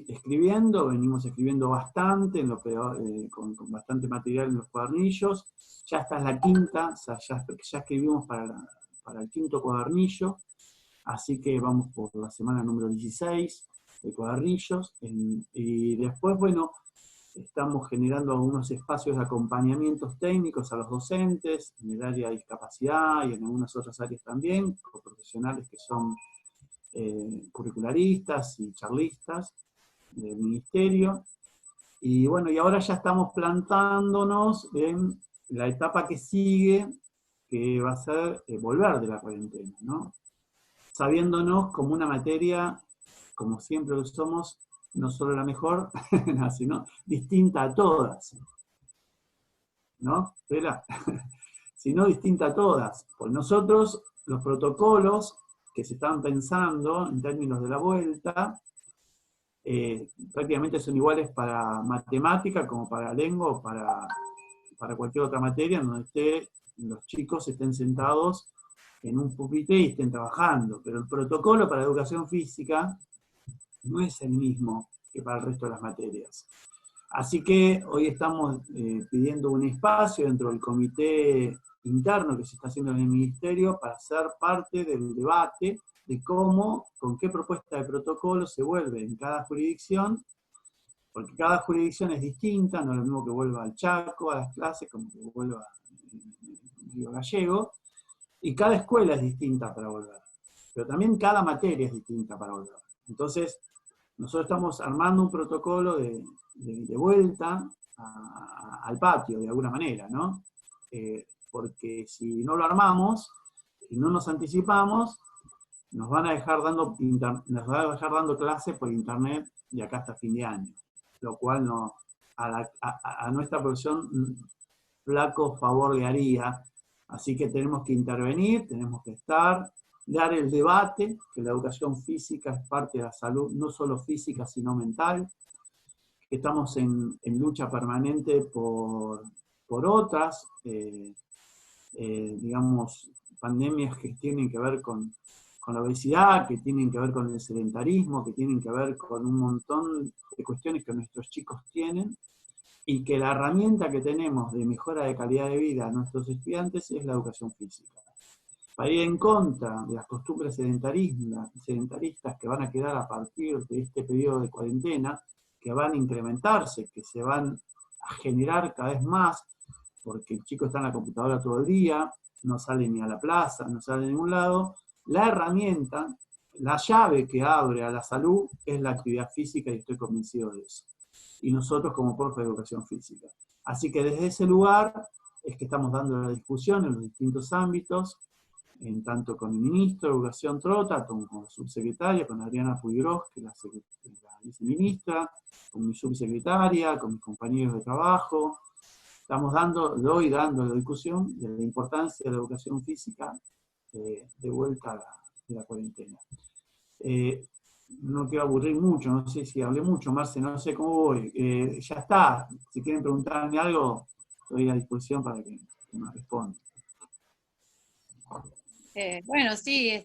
escribiendo bastante, con bastante material en los cuadernillos. Ya esta es la quinta, o sea, ya escribimos para el quinto cuadernillo, así que vamos por la semana número 16 de cuadernillos, y después, bueno, estamos generando algunos espacios de acompañamientos técnicos a los docentes, en el área de discapacidad y en algunas otras áreas también, con profesionales que son curricularistas y charlistas del ministerio. Y bueno, y ahora ya estamos plantándonos en la etapa que sigue, que va a ser volver de la cuarentena, ¿no? Sabiéndonos como una materia, como siempre lo somos, no solo la mejor, sino distinta a todas. ¿No? ¿Vela? sino distinta a todas. Pues nosotros, los protocolos que se están pensando en términos de la vuelta, prácticamente son iguales para matemática como para lengua o para cualquier otra materia en donde los chicos estén sentados en un pupitre y estén trabajando. Pero el protocolo para educación física no es el mismo que para el resto de las materias. Así que hoy estamos pidiendo un espacio dentro del comité interno que se está haciendo en el Ministerio para ser parte del debate de cómo, con qué propuesta de protocolo se vuelve en cada jurisdicción, porque cada jurisdicción es distinta, no es lo mismo que vuelva al Chaco a las clases como que vuelva al Río Gallego, y cada escuela es distinta para volver, pero también cada materia es distinta para volver. Entonces, nosotros estamos armando un protocolo de vuelta al patio, de alguna manera, ¿no? Porque si no lo armamos y no nos anticipamos, nos van a dejar dando clases por internet de acá hasta fin de año, lo cual no, a nuestra profesión flaco favor le haría. Así que tenemos que intervenir, tenemos que dar el debate, que la educación física es parte de la salud, no solo física, sino mental, que estamos en lucha permanente por otras, digamos, pandemias que tienen que ver con la obesidad, que tienen que ver con el sedentarismo, que tienen que ver con un montón de cuestiones que nuestros chicos tienen, y que la herramienta que tenemos de mejora de calidad de vida a nuestros estudiantes es la educación física. Para ir en contra de las costumbres sedentaristas que van a quedar a partir de este periodo de cuarentena, que van a incrementarse, que se van a generar cada vez más, porque el chico está en la computadora todo el día, no sale ni a la plaza, no sale a ningún lado, la herramienta, la llave que abre a la salud es la actividad física, y estoy convencido de eso. Y nosotros como profe de educación física. Así que desde ese lugar es que estamos dando la discusión en los distintos ámbitos, en tanto con el ministro de Educación Trota, con la subsecretaria, con Adriana Puigros, que es la viceministra, con mi subsecretaria, con mis compañeros de trabajo. Estamos dando la discusión de la importancia de la educación física de vuelta a la cuarentena. No quiero aburrir mucho, no sé si hablé mucho, Marce, no sé cómo voy. Ya está, si quieren preguntarme algo, estoy a disposición para que me respondan. Bueno, sí,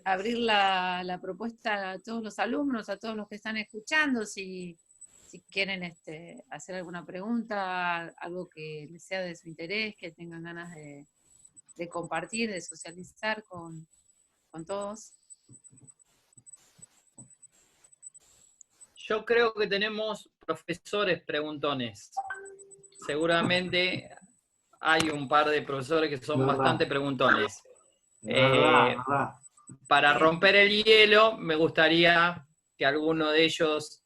abrir la propuesta a todos los alumnos, a todos los que están escuchando, si quieren hacer alguna pregunta, algo que les sea de su interés, que tengan ganas de compartir, de socializar con todos. Yo creo que tenemos profesores preguntones. Seguramente hay un par de profesores que son bastante preguntones. Para romper el hielo, me gustaría que alguno de ellos,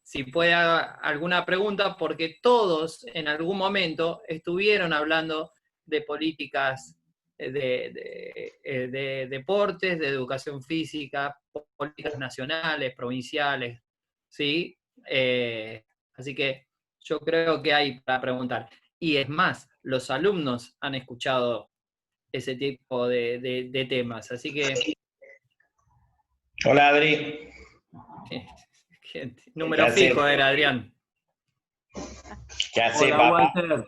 si puede, haga alguna pregunta, porque todos en algún momento estuvieron hablando de políticas de deportes, de educación física, políticas nacionales, provinciales, ¿sí? Así que yo creo que hay para preguntar. Y es más, los alumnos han escuchado ese tipo de temas, así que... Hola, Adri. Número fijo era, Adrián. ¿Qué hace, papá? Walter.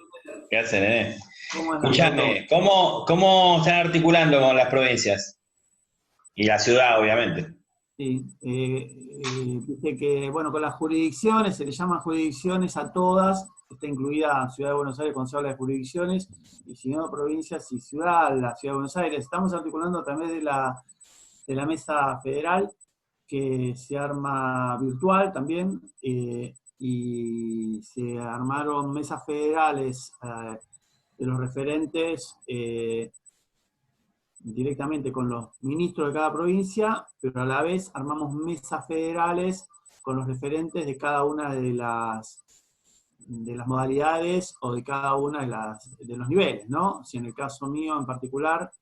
¿Qué hace, nene? Escuchame, ¿cómo están articulando con las provincias? Y la ciudad, obviamente. Sí, dice que, bueno, con las jurisdicciones, se le llaman jurisdicciones a todas, está incluida Ciudad de Buenos Aires cuando se habla de jurisdicciones, y si no, provincias y ciudad, la Ciudad de Buenos Aires. Estamos articulando a través de la mesa federal, que se arma virtual también, y se armaron mesas federales de los referentes directamente con los ministros de cada provincia, pero a la vez armamos mesas federales con los referentes de cada una de las modalidades o de cada una de los niveles, ¿no? Si en el caso mío en particular,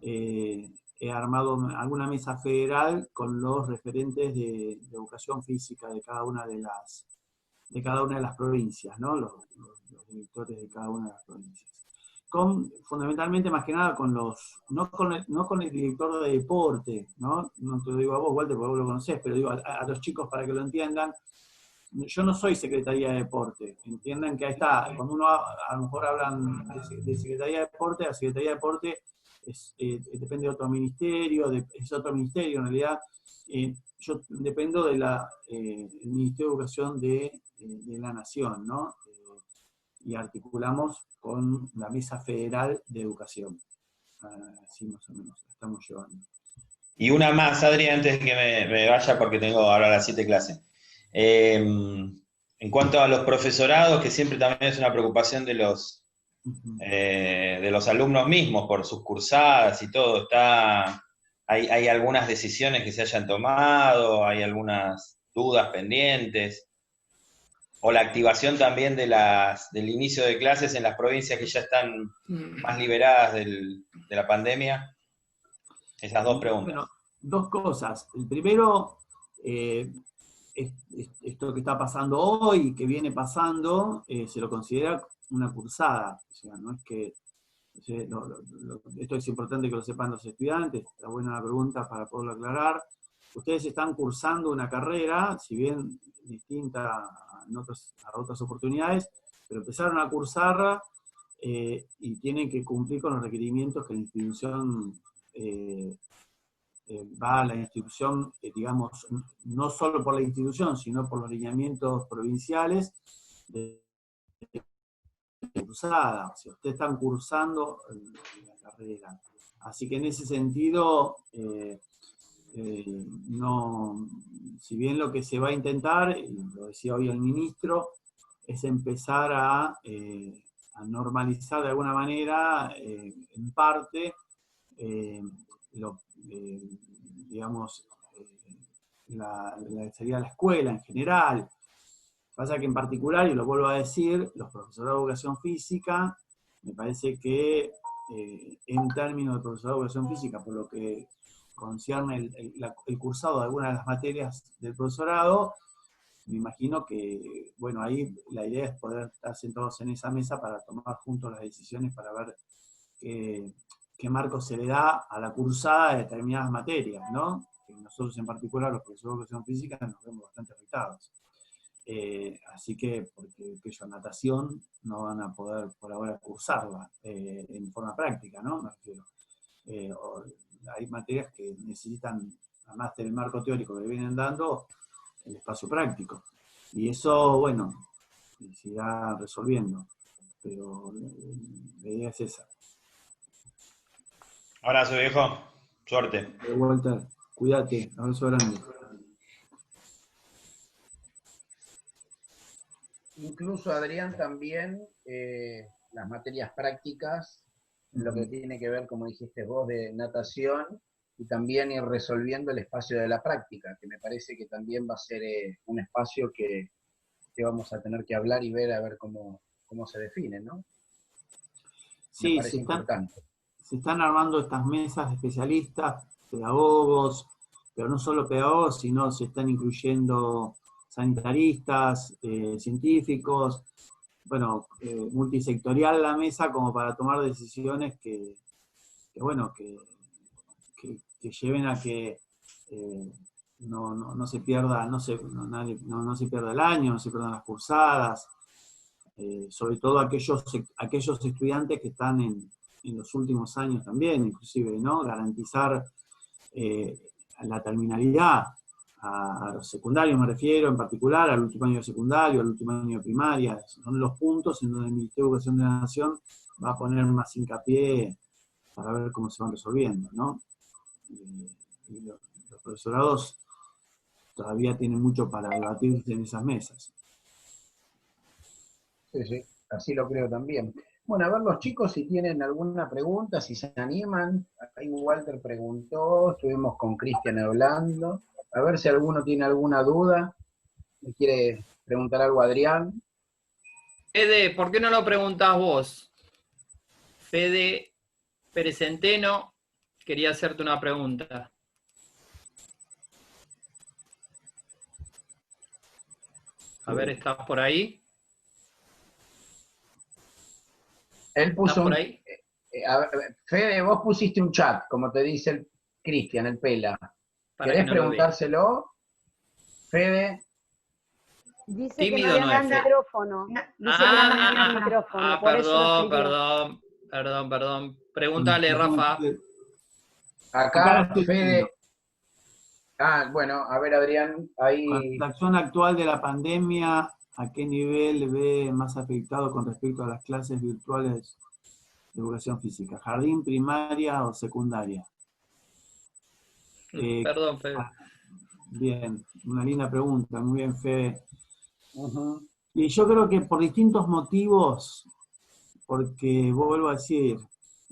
he armado alguna mesa federal con los referentes de educación física de cada una de de cada una de las provincias, ¿no? Los directores de cada una de las provincias. Fundamentalmente, más que nada, no con el director de deporte, ¿no? No te lo digo a vos, Walter, porque vos lo conocés, pero digo a los chicos para que lo entiendan. Yo no soy Secretaría de Deporte, entiendan que ahí está, cuando uno a lo mejor hablan de Secretaría de Deporte, la Secretaría de Deporte depende de otro ministerio, es otro ministerio en realidad. Yo dependo del Ministerio de Educación de la Nación, ¿no? Y articulamos con la Mesa Federal de Educación. Así más o menos, la estamos llevando. Y una más, Adri, antes de que me vaya, porque tengo ahora las 7 clases. En cuanto a los profesorados, que siempre también es una preocupación de los alumnos mismos por sus cursadas y todo, hay algunas decisiones que se hayan tomado, hay algunas dudas pendientes, o la activación también del inicio de clases en las provincias que ya están más liberadas de la pandemia. Esas 2 preguntas. Bueno, 2 cosas. El primero, esto que está pasando hoy, que viene pasando, se lo considera una cursada. O sea, no es que... esto es importante que lo sepan los estudiantes, está buena la pregunta para poderlo aclarar. Ustedes están cursando una carrera, si bien distinta a otras oportunidades, pero empezaron a cursarla y tienen que cumplir con los requerimientos que la institución va a la institución, digamos, no solo por la institución, sino por los lineamientos provinciales de cursada. O sea, ustedes están cursando la carrera. Así que en ese sentido, no, si bien lo que se va a intentar, y lo decía hoy el ministro, es empezar a normalizar de alguna manera, en parte, digamos, sería la escuela en general. Pasa que en particular, y lo vuelvo a decir, los profesores de educación física, me parece que en términos de profesor de educación física, por lo que concierne el cursado de algunas de las materias del profesorado, me imagino que, bueno, ahí la idea es poder estar sentados en esa mesa para tomar juntos las decisiones para ver qué marco se le da a la cursada de determinadas materias, ¿no? Que nosotros en particular, los profesores de educación física, nos vemos bastante afectados. Así que, porque natación no van a poder por ahora cursarla en forma práctica, ¿no? Me refiero. Hay materias que necesitan, además del marco teórico que vienen dando, el espacio práctico. Y eso, bueno, se irá resolviendo. Pero la idea es esa. Abrazo, viejo. Suerte. Walter, cuídate. Abrazo grande. Incluso, Adrián, también las materias prácticas, lo que tiene que ver, como dijiste vos, de natación, y también ir resolviendo el espacio de la práctica, que me parece que también va a ser un espacio que vamos a tener que hablar y ver a ver cómo se define, ¿no? Sí, se están armando estas mesas de especialistas, pedagogos, pero no solo pedagogos, sino se están incluyendo sanitaristas, científicos, bueno, multisectorial la mesa como para tomar decisiones que lleven a que no se pierda, no se pierda el año, no se pierdan las cursadas, sobre todo aquellos estudiantes que están en los últimos años también, inclusive, ¿no? Garantizar la terminalidad a los secundarios, me refiero en particular, al último año de secundario, al último año de primaria. Son los puntos en donde el Ministerio de Educación de la Nación va a poner más hincapié para ver cómo se van resolviendo, ¿no? Y los profesorados todavía tienen mucho para debatirse en esas mesas. Sí, así lo creo también. Bueno, a ver los chicos si tienen alguna pregunta, si se animan. Ahí Walter preguntó, estuvimos con Cristian hablando. A ver si alguno tiene alguna duda. ¿Le quiere preguntar algo a Adrián? Fede, ¿por qué no lo preguntás vos? Fede Pérez Centeno quería hacerte una pregunta. A ver, ¿estás por ahí? Él puso ¿Estás por un, ahí? a ver, Fede, vos pusiste un chat, como te dice el Cristian, el Pela. Para ¿Querés que no lo vea. preguntárselo? Fede. Dice que no Tímido le no anda es, el Fede. micrófono. Dice que le anda el micrófono, por eso lo Perdón, escribió. perdón. Pregúntale, Rafa. Acá estoy Fede. viendo. Bueno, a ver, Adrián, ahí. La acción actual de la pandemia, ¿a qué nivel ve más afectado con respecto a las clases virtuales de educación física? ¿Jardín, primaria o secundaria? Perdón, Fede. Bien, una linda pregunta, muy bien, Fede. Y yo creo que por distintos motivos, porque vuelvo a decir,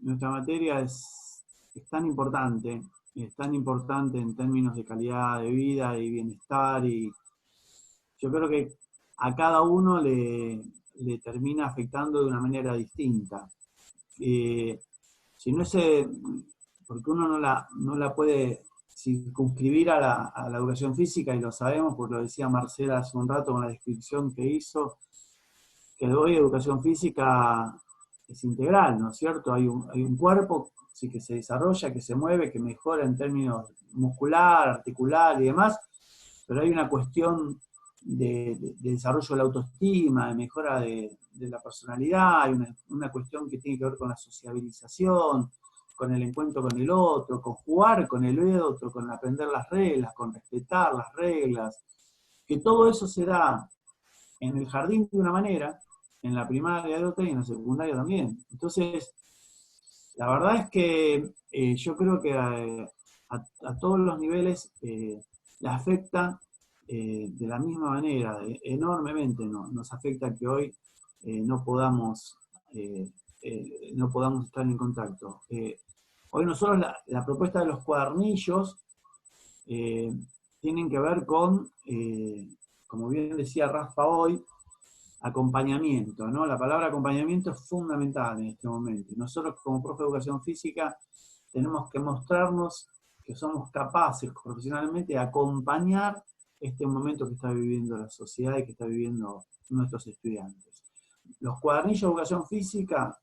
nuestra materia es tan importante en términos de calidad de vida y bienestar, y yo creo que a cada uno le termina afectando de una manera distinta. Si no es, porque uno no la puede circunscribir a la educación física, y lo sabemos, porque lo decía Marcela hace un rato con la descripción que hizo, que hoy educación física es integral, ¿no es cierto? Hay un cuerpo sí, que se desarrolla, que se mueve, que mejora en términos muscular, articular y demás, pero hay una cuestión de desarrollo de la autoestima, de mejora de la personalidad, hay una cuestión que tiene que ver con la sociabilización, con el encuentro con el otro, con jugar con el otro, con aprender las reglas, con respetar las reglas, que todo eso se da en el jardín de una manera, en la primaria de otra y en la secundaria también. Entonces, la verdad es que yo creo que a todos los niveles le afecta de la misma manera, enormemente, ¿no? Nos afecta que hoy no podamos estar en contacto. Hoy nosotros la propuesta de los cuadernillos tienen que ver con, como bien decía Rafa hoy, acompañamiento, ¿no? La palabra acompañamiento es fundamental en este momento. Nosotros como profe de educación física tenemos que mostrarnos que somos capaces profesionalmente de acompañar este momento que está viviendo la sociedad y que está viviendo nuestros estudiantes. Los cuadernillos de educación física,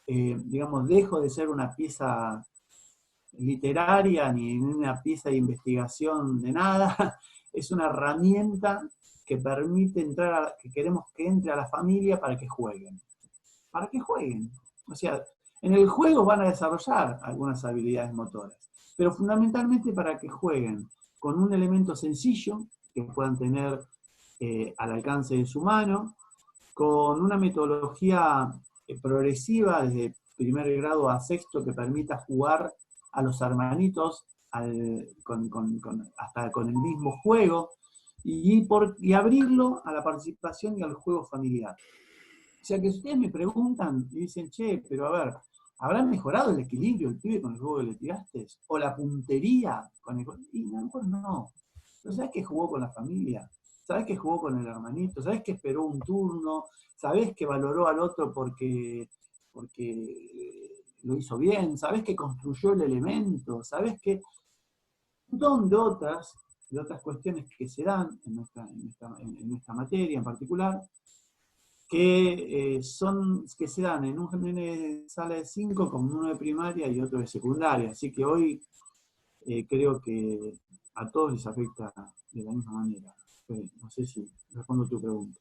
digamos, dejo de ser una pieza literaria ni una pieza de investigación de nada, es una herramienta que permite que queremos que entre a la familia para que jueguen. Para que jueguen. O sea, en el juego van a desarrollar algunas habilidades motoras, pero fundamentalmente para que jueguen con un elemento sencillo que puedan tener al alcance de su mano, con una metodología progresiva desde primer grado a sexto que permita jugar a los hermanitos hasta con el mismo juego, y abrirlo a la participación y al juego familiar. O sea que si ustedes me preguntan y dicen, che, pero a ver, ¿habrá mejorado el equilibrio el pibe con el juego que le tiraste? ¿O la puntería con el juego? Y a lo mejor no. Pero ¿sabés que jugó con la familia? ¿Sabés que jugó con el hermanito? ¿Sabés que esperó un turno? ¿Sabés que valoró al otro porque lo hizo bien? ¿Sabés que construyó el elemento? ¿Sabés que un montón de otras cuestiones que se dan en esta materia en particular, que se dan en un de sala de 5 como uno de primaria y otro de secundaria? Así que hoy creo que a todos les afecta de la misma manera. No sé si respondo tu pregunta.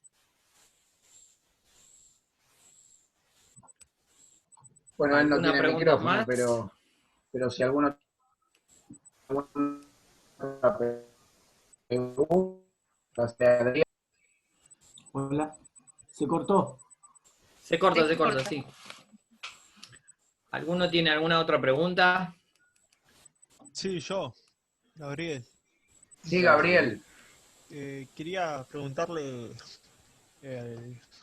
Bueno, él no tiene micrófono, más? pero si alguno pregunta, Hola, se cortó. Se corta, sí. ¿Alguno tiene alguna otra pregunta? Sí, yo, Gabriel. Sí, Gabriel. Quería preguntarle,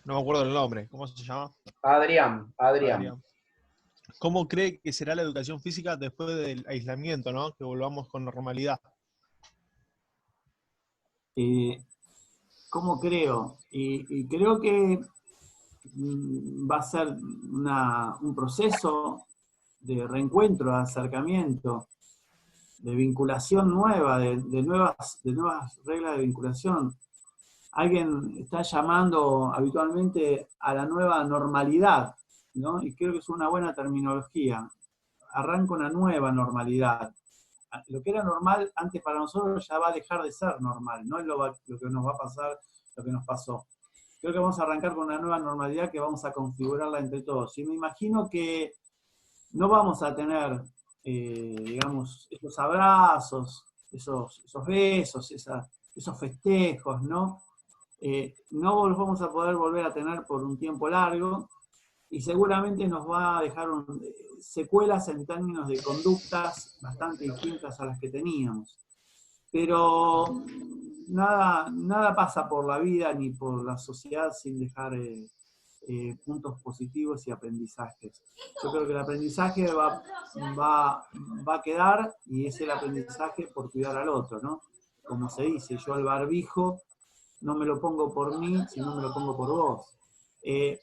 no me acuerdo el nombre, ¿cómo se llama? Adrián. ¿Cómo cree que será la educación física después del aislamiento, ¿no? Que volvamos con normalidad. ¿Cómo creo? Y creo que va a ser un proceso de reencuentro, de acercamiento, de vinculación nueva, de nuevas reglas de vinculación. alguien está llamando habitualmente a la nueva normalidad, ¿no? Y creo que es una buena terminología. Arranca una nueva normalidad. Lo que era normal antes para nosotros ya va a dejar de ser normal, no es lo que nos va a pasar, lo que nos pasó. Creo que vamos a arrancar con una nueva normalidad que vamos a configurarla entre todos. Y me imagino que no vamos a tener, digamos, esos abrazos, esos besos, esos festejos, ¿no? No los vamos a poder volver a tener por un tiempo largo y seguramente nos va a dejar secuelas en términos de conductas bastante distintas a las que teníamos. Pero nada pasa por la vida ni por la sociedad sin dejar puntos positivos y aprendizajes. Yo creo que el aprendizaje va a quedar y es el aprendizaje por cuidar al otro, ¿no? Como se dice, yo el barbijo no me lo pongo por mí, sino me lo pongo por vos. El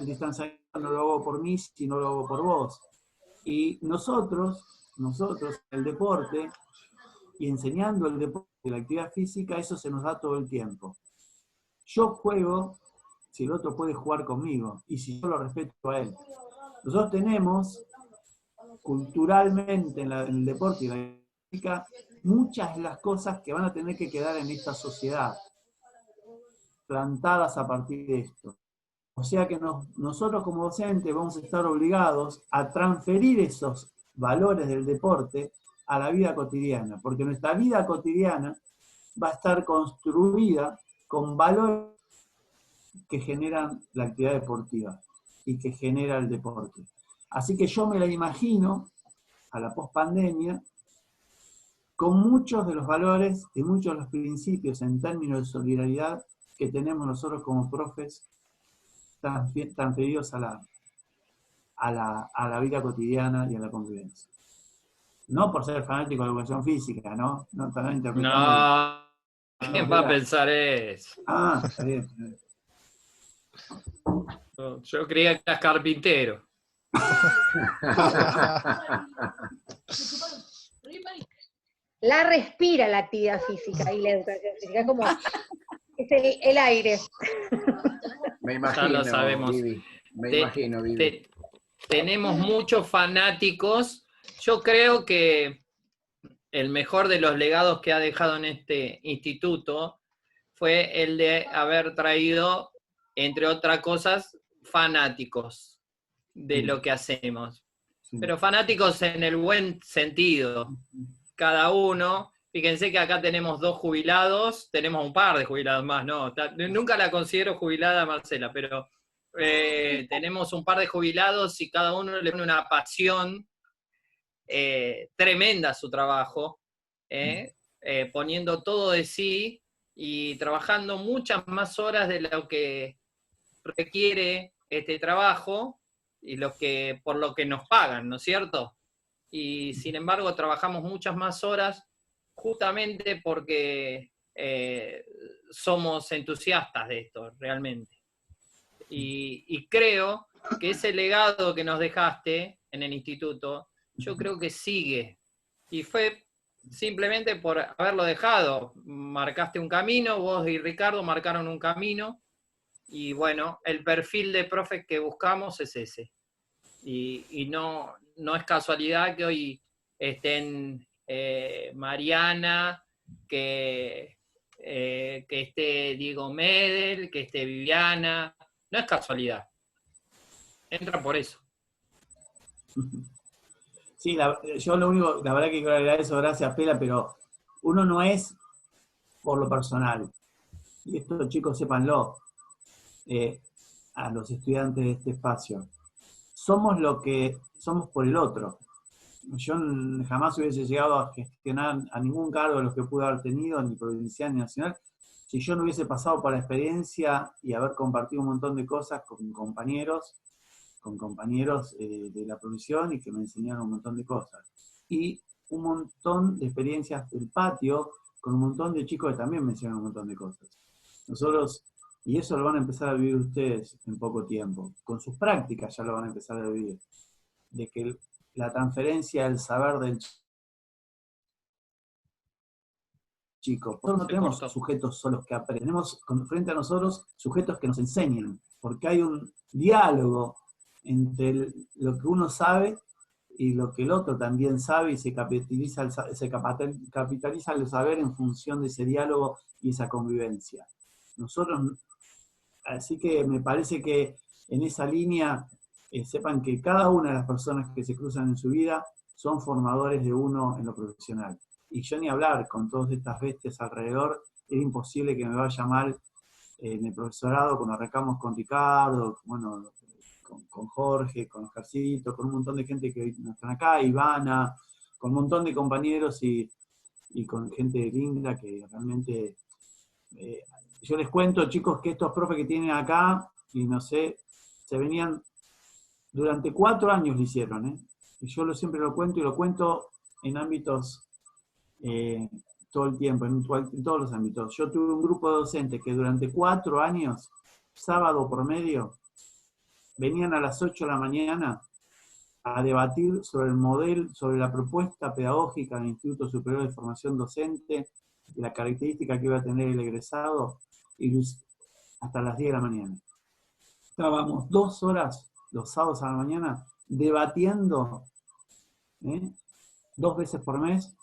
distanciamiento no lo hago por mí, sino lo hago por vos. Y nosotros, el deporte, y enseñando el deporte y la actividad física, eso se nos da todo el tiempo. Yo juego si el otro puede jugar conmigo, y si yo lo respeto a él. Nosotros tenemos, culturalmente, en el deporte y la actividad física, muchas de las cosas que van a tener que quedar en esta sociedad, plantadas a partir de esto. O sea que nosotros como docentes vamos a estar obligados a transferir esos valores del deporte a la vida cotidiana, porque nuestra vida cotidiana va a estar construida con valores que generan la actividad deportiva y que genera el deporte. Así que yo me la imagino, a la pospandemia, con muchos de los valores y muchos de los principios en términos de solidaridad que tenemos nosotros como profes transferidos a la vida cotidiana y a la convivencia. No por ser fanático de educación física, ¿no? No, también no, ¿quién va a pensar eso? Ah, está bien. Yo creía que eras carpintero. La respira la actividad física y la educación física, como es el aire. Me imagino, ya lo sabemos. Vivi. Me imagino, Vivi. Tenemos muchos fanáticos. Yo creo que el mejor de los legados que ha dejado en este instituto fue el de haber traído, entre otras cosas, fanáticos de lo que hacemos. Pero fanáticos en el buen sentido. Cada uno, fíjense que acá tenemos 2 jubilados, tenemos un par de jubilados más, ¿no? Nunca la considero jubilada, Marcela, pero tenemos un par de jubilados y cada uno le pone una pasión tremenda a su trabajo, poniendo todo de sí y trabajando muchas más horas de lo que requiere este trabajo y por lo que nos pagan, ¿no es cierto? Y sin embargo trabajamos muchas más horas justamente porque somos entusiastas de esto, realmente. Y creo que ese legado que nos dejaste en el instituto, yo creo que sigue. Y fue simplemente por haberlo dejado. Marcaste un camino, vos y Ricardo marcaron un camino, y bueno, el perfil de profes que buscamos es ese. Y no es casualidad que hoy estén Mariana, que esté Diego Medel, que esté Viviana. No es casualidad. Entra por eso. Sí, yo lo único, la verdad que quiero agregar eso, gracias Pela, pero uno no es por lo personal. Y esto, chicos, sépanlo, a los estudiantes de este espacio. Somos lo que somos por el otro. Yo jamás hubiese llegado a gestionar a ningún cargo de los que pude haber tenido, ni provincial ni nacional, si yo no hubiese pasado por la experiencia y haber compartido un montón de cosas con compañeros de la profesión y que me enseñaron un montón de cosas. Y un montón de experiencias del patio con un montón de chicos que también me enseñaron un montón de cosas. Nosotros, y eso lo van a empezar a vivir ustedes en poco tiempo, con sus prácticas ya lo van a empezar a vivir, de que la transferencia del saber del chicos. Nosotros no tenemos sujetos solos que aprenden, tenemos frente a nosotros sujetos que nos enseñan, porque hay un diálogo entre lo que uno sabe y lo que el otro también sabe, y se capitaliza el saber en función de ese diálogo y esa convivencia. Así que me parece que en esa línea sepan que cada una de las personas que se cruzan en su vida son formadores de uno en lo profesional. Y yo ni hablar con todas estas bestias alrededor, era imposible que me vaya mal en el profesorado cuando arrancamos con Ricardo, bueno, con Jorge, con Oscarcito, con un montón de gente que están acá, Ivana, con un montón de compañeros y con gente linda que realmente... yo les cuento, chicos, que estos profes que tienen acá, y no sé, se venían, durante 4 años lo hicieron, y yo siempre lo cuento, y lo cuento en ámbitos, todo el tiempo, en todos los ámbitos. Yo tuve un grupo de docentes que durante 4 años, sábado por medio, venían a las 8 de la mañana a debatir sobre el modelo, sobre la propuesta pedagógica del Instituto Superior de Formación Docente, la característica que iba a tener el egresado, y hasta las 10 de la mañana. Estábamos 2 horas los sábados a la mañana debatiendo 2 veces por mes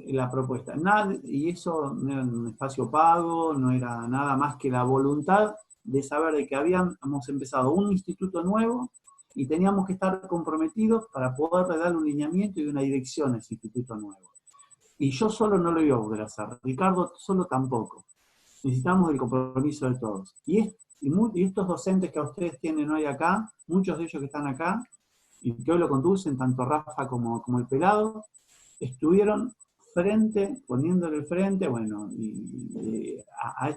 la propuesta. Y eso no era un espacio pago, no era nada más que la voluntad de saber de que habíamos empezado un instituto nuevo y teníamos que estar comprometidos para poder dar un lineamiento y una dirección a ese instituto nuevo. Y yo solo no lo iba a poder hacer, Ricardo solo tampoco. Necesitamos el compromiso de todos. Y estos docentes que a ustedes tienen hoy acá, muchos de ellos que están acá, y que hoy lo conducen, tanto Rafa como el Pelado, estuvieron poniéndole el frente, bueno, a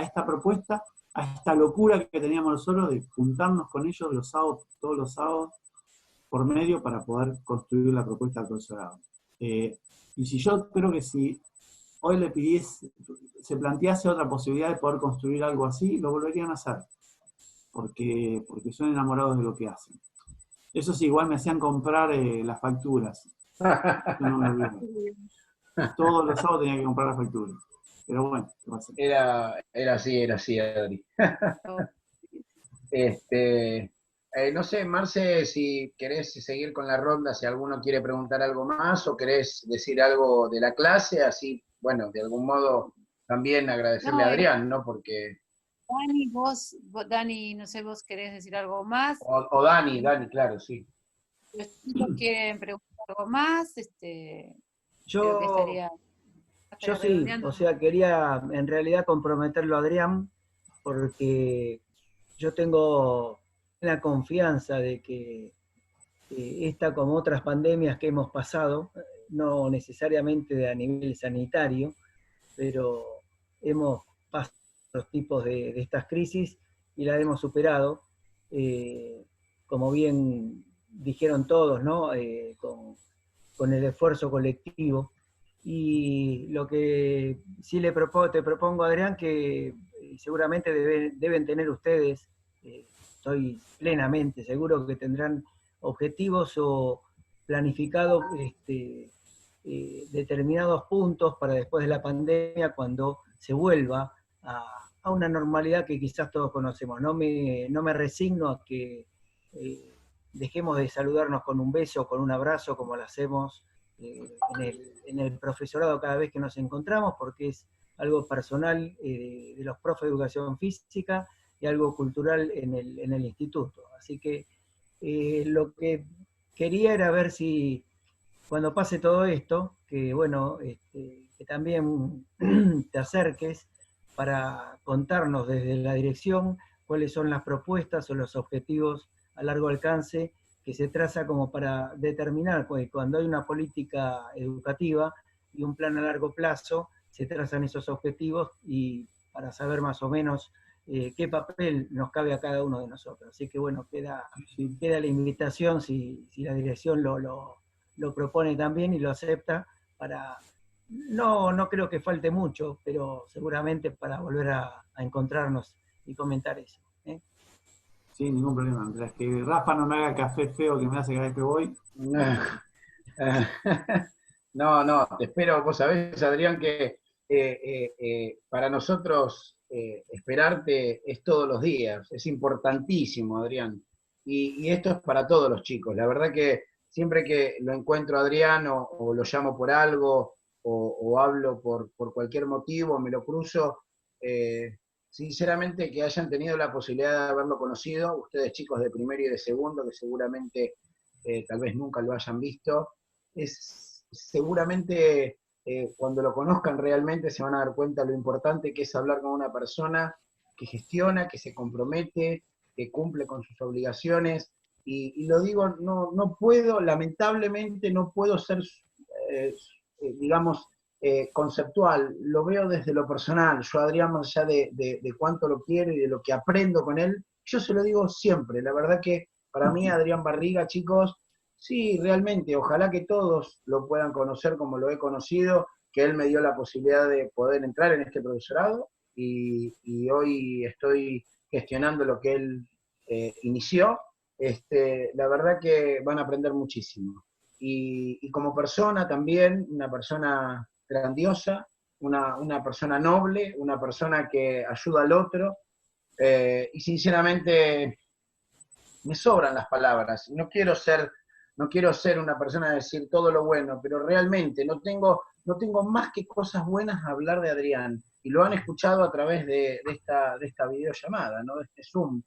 esta propuesta, a esta locura que teníamos nosotros de juntarnos con ellos todos los sábados por medio para poder construir la propuesta del profesorado. Y yo creo que si hoy se plantease otra posibilidad de poder construir algo así, lo volverían a hacer, porque son enamorados de lo que hacen. Eso sí, igual me hacían comprar las facturas. No me olvido. Todos los sábados tenía que comprar las facturas. Pero bueno, ¿qué pasa? Era así, Adri. No sé, Marce, si querés seguir con la ronda, si alguno quiere preguntar algo más o querés decir algo de la clase, así, bueno, de algún modo también agradecerle a Adrián, ¿no? Porque... Dani, no sé, vos querés decir algo más. O Dani, claro, sí. Los chicos quieren preguntar algo más, Yo sí, o sea, quería en realidad comprometerlo a Adrián, porque yo tengo la confianza de que esta, como otras pandemias que hemos pasado, no necesariamente a nivel sanitario, pero hemos pasado los tipos de estas crisis y las hemos superado, como bien dijeron todos, ¿no? Con el esfuerzo colectivo. Y lo que sí te propongo, Adrián, que seguramente deben tener ustedes, estoy plenamente seguro que tendrán objetivos o planificados determinados puntos para después de la pandemia, cuando se vuelva a una normalidad que quizás todos conocemos. No me resigno a que dejemos de saludarnos con un beso, con un abrazo, como lo hacemos en el profesorado cada vez que nos encontramos, porque es algo personal de los profes de educación física y algo cultural en el instituto. Así que lo que quería era ver si cuando pase todo esto, que bueno, que también te acerques para contarnos desde la dirección cuáles son las propuestas o los objetivos a largo alcance que se traza como para determinar, pues cuando hay una política educativa y un plan a largo plazo, se trazan esos objetivos y para saber más o menos qué papel nos cabe a cada uno de nosotros. Así que bueno, queda la invitación, si la dirección lo propone también y lo acepta, para, no creo que falte mucho, pero seguramente para volver a encontrarnos y comentar eso. Sí, ningún problema. Mientras que Rafa no me haga café feo que me hace cada vez que voy. No, te espero. Vos sabés, Adrián, que para nosotros esperarte es todos los días, es importantísimo, Adrián. Y esto es para todos los chicos. La verdad que siempre que lo encuentro a Adrián o lo llamo por algo o hablo por cualquier motivo, me lo cruzo, sinceramente que hayan tenido la posibilidad de haberlo conocido, ustedes chicos de primero y de segundo, que seguramente tal vez nunca lo hayan visto, seguramente cuando lo conozcan realmente se van a dar cuenta lo importante que es hablar con una persona que gestiona, que se compromete, que cumple con sus obligaciones, y lo digo, no puedo, lamentablemente no puedo ser, digamos, conceptual, lo veo desde lo personal. Yo a Adrián, más allá de cuánto lo quiero y de lo que aprendo con él, yo se lo digo siempre, la verdad que para mí Adrián Barriga, chicos, sí, realmente, ojalá que todos lo puedan conocer como lo he conocido, que él me dio la posibilidad de poder entrar en este profesorado, y hoy estoy gestionando lo que él inició. La verdad que van a aprender muchísimo. Y como persona también, una persona grandiosa, una persona noble, una persona que ayuda al otro, y sinceramente me sobran las palabras. No quiero ser una persona de decir todo lo bueno, pero realmente no tengo más que cosas buenas a hablar de Adrián, y lo han escuchado a través de esta videollamada, ¿no? De este Zoom.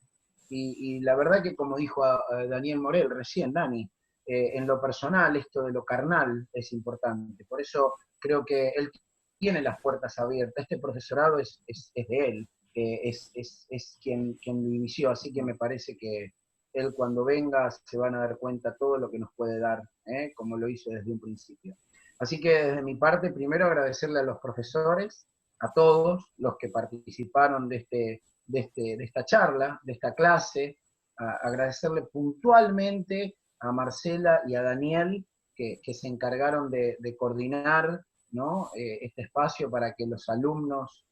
Y la verdad que, como dijo a Daniel Morel recién, Dani, en lo personal, esto de lo carnal es importante. Por eso creo que él tiene las puertas abiertas. Este profesorado es de él, es quien lo inició, así que me parece que él cuando venga se van a dar cuenta todo lo que nos puede dar, como lo hizo desde un principio. Así que desde mi parte, primero agradecerle a los profesores, a todos los que participaron de esta charla, de esta clase, agradecerle puntualmente a Marcela y a Daniel, que se encargaron de coordinar, ¿no? Este espacio para que los alumnos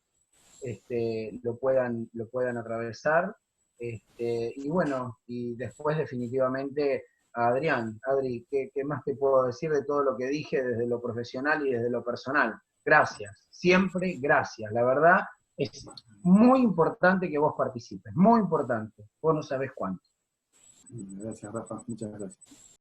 lo puedan atravesar. Y bueno, y después definitivamente a Adrián. Adri, ¿qué más te puedo decir de todo lo que dije desde lo profesional y desde lo personal? Gracias, siempre gracias. La verdad es muy importante que vos participes, muy importante. Vos no sabés cuánto. Gracias, Rafa, muchas gracias.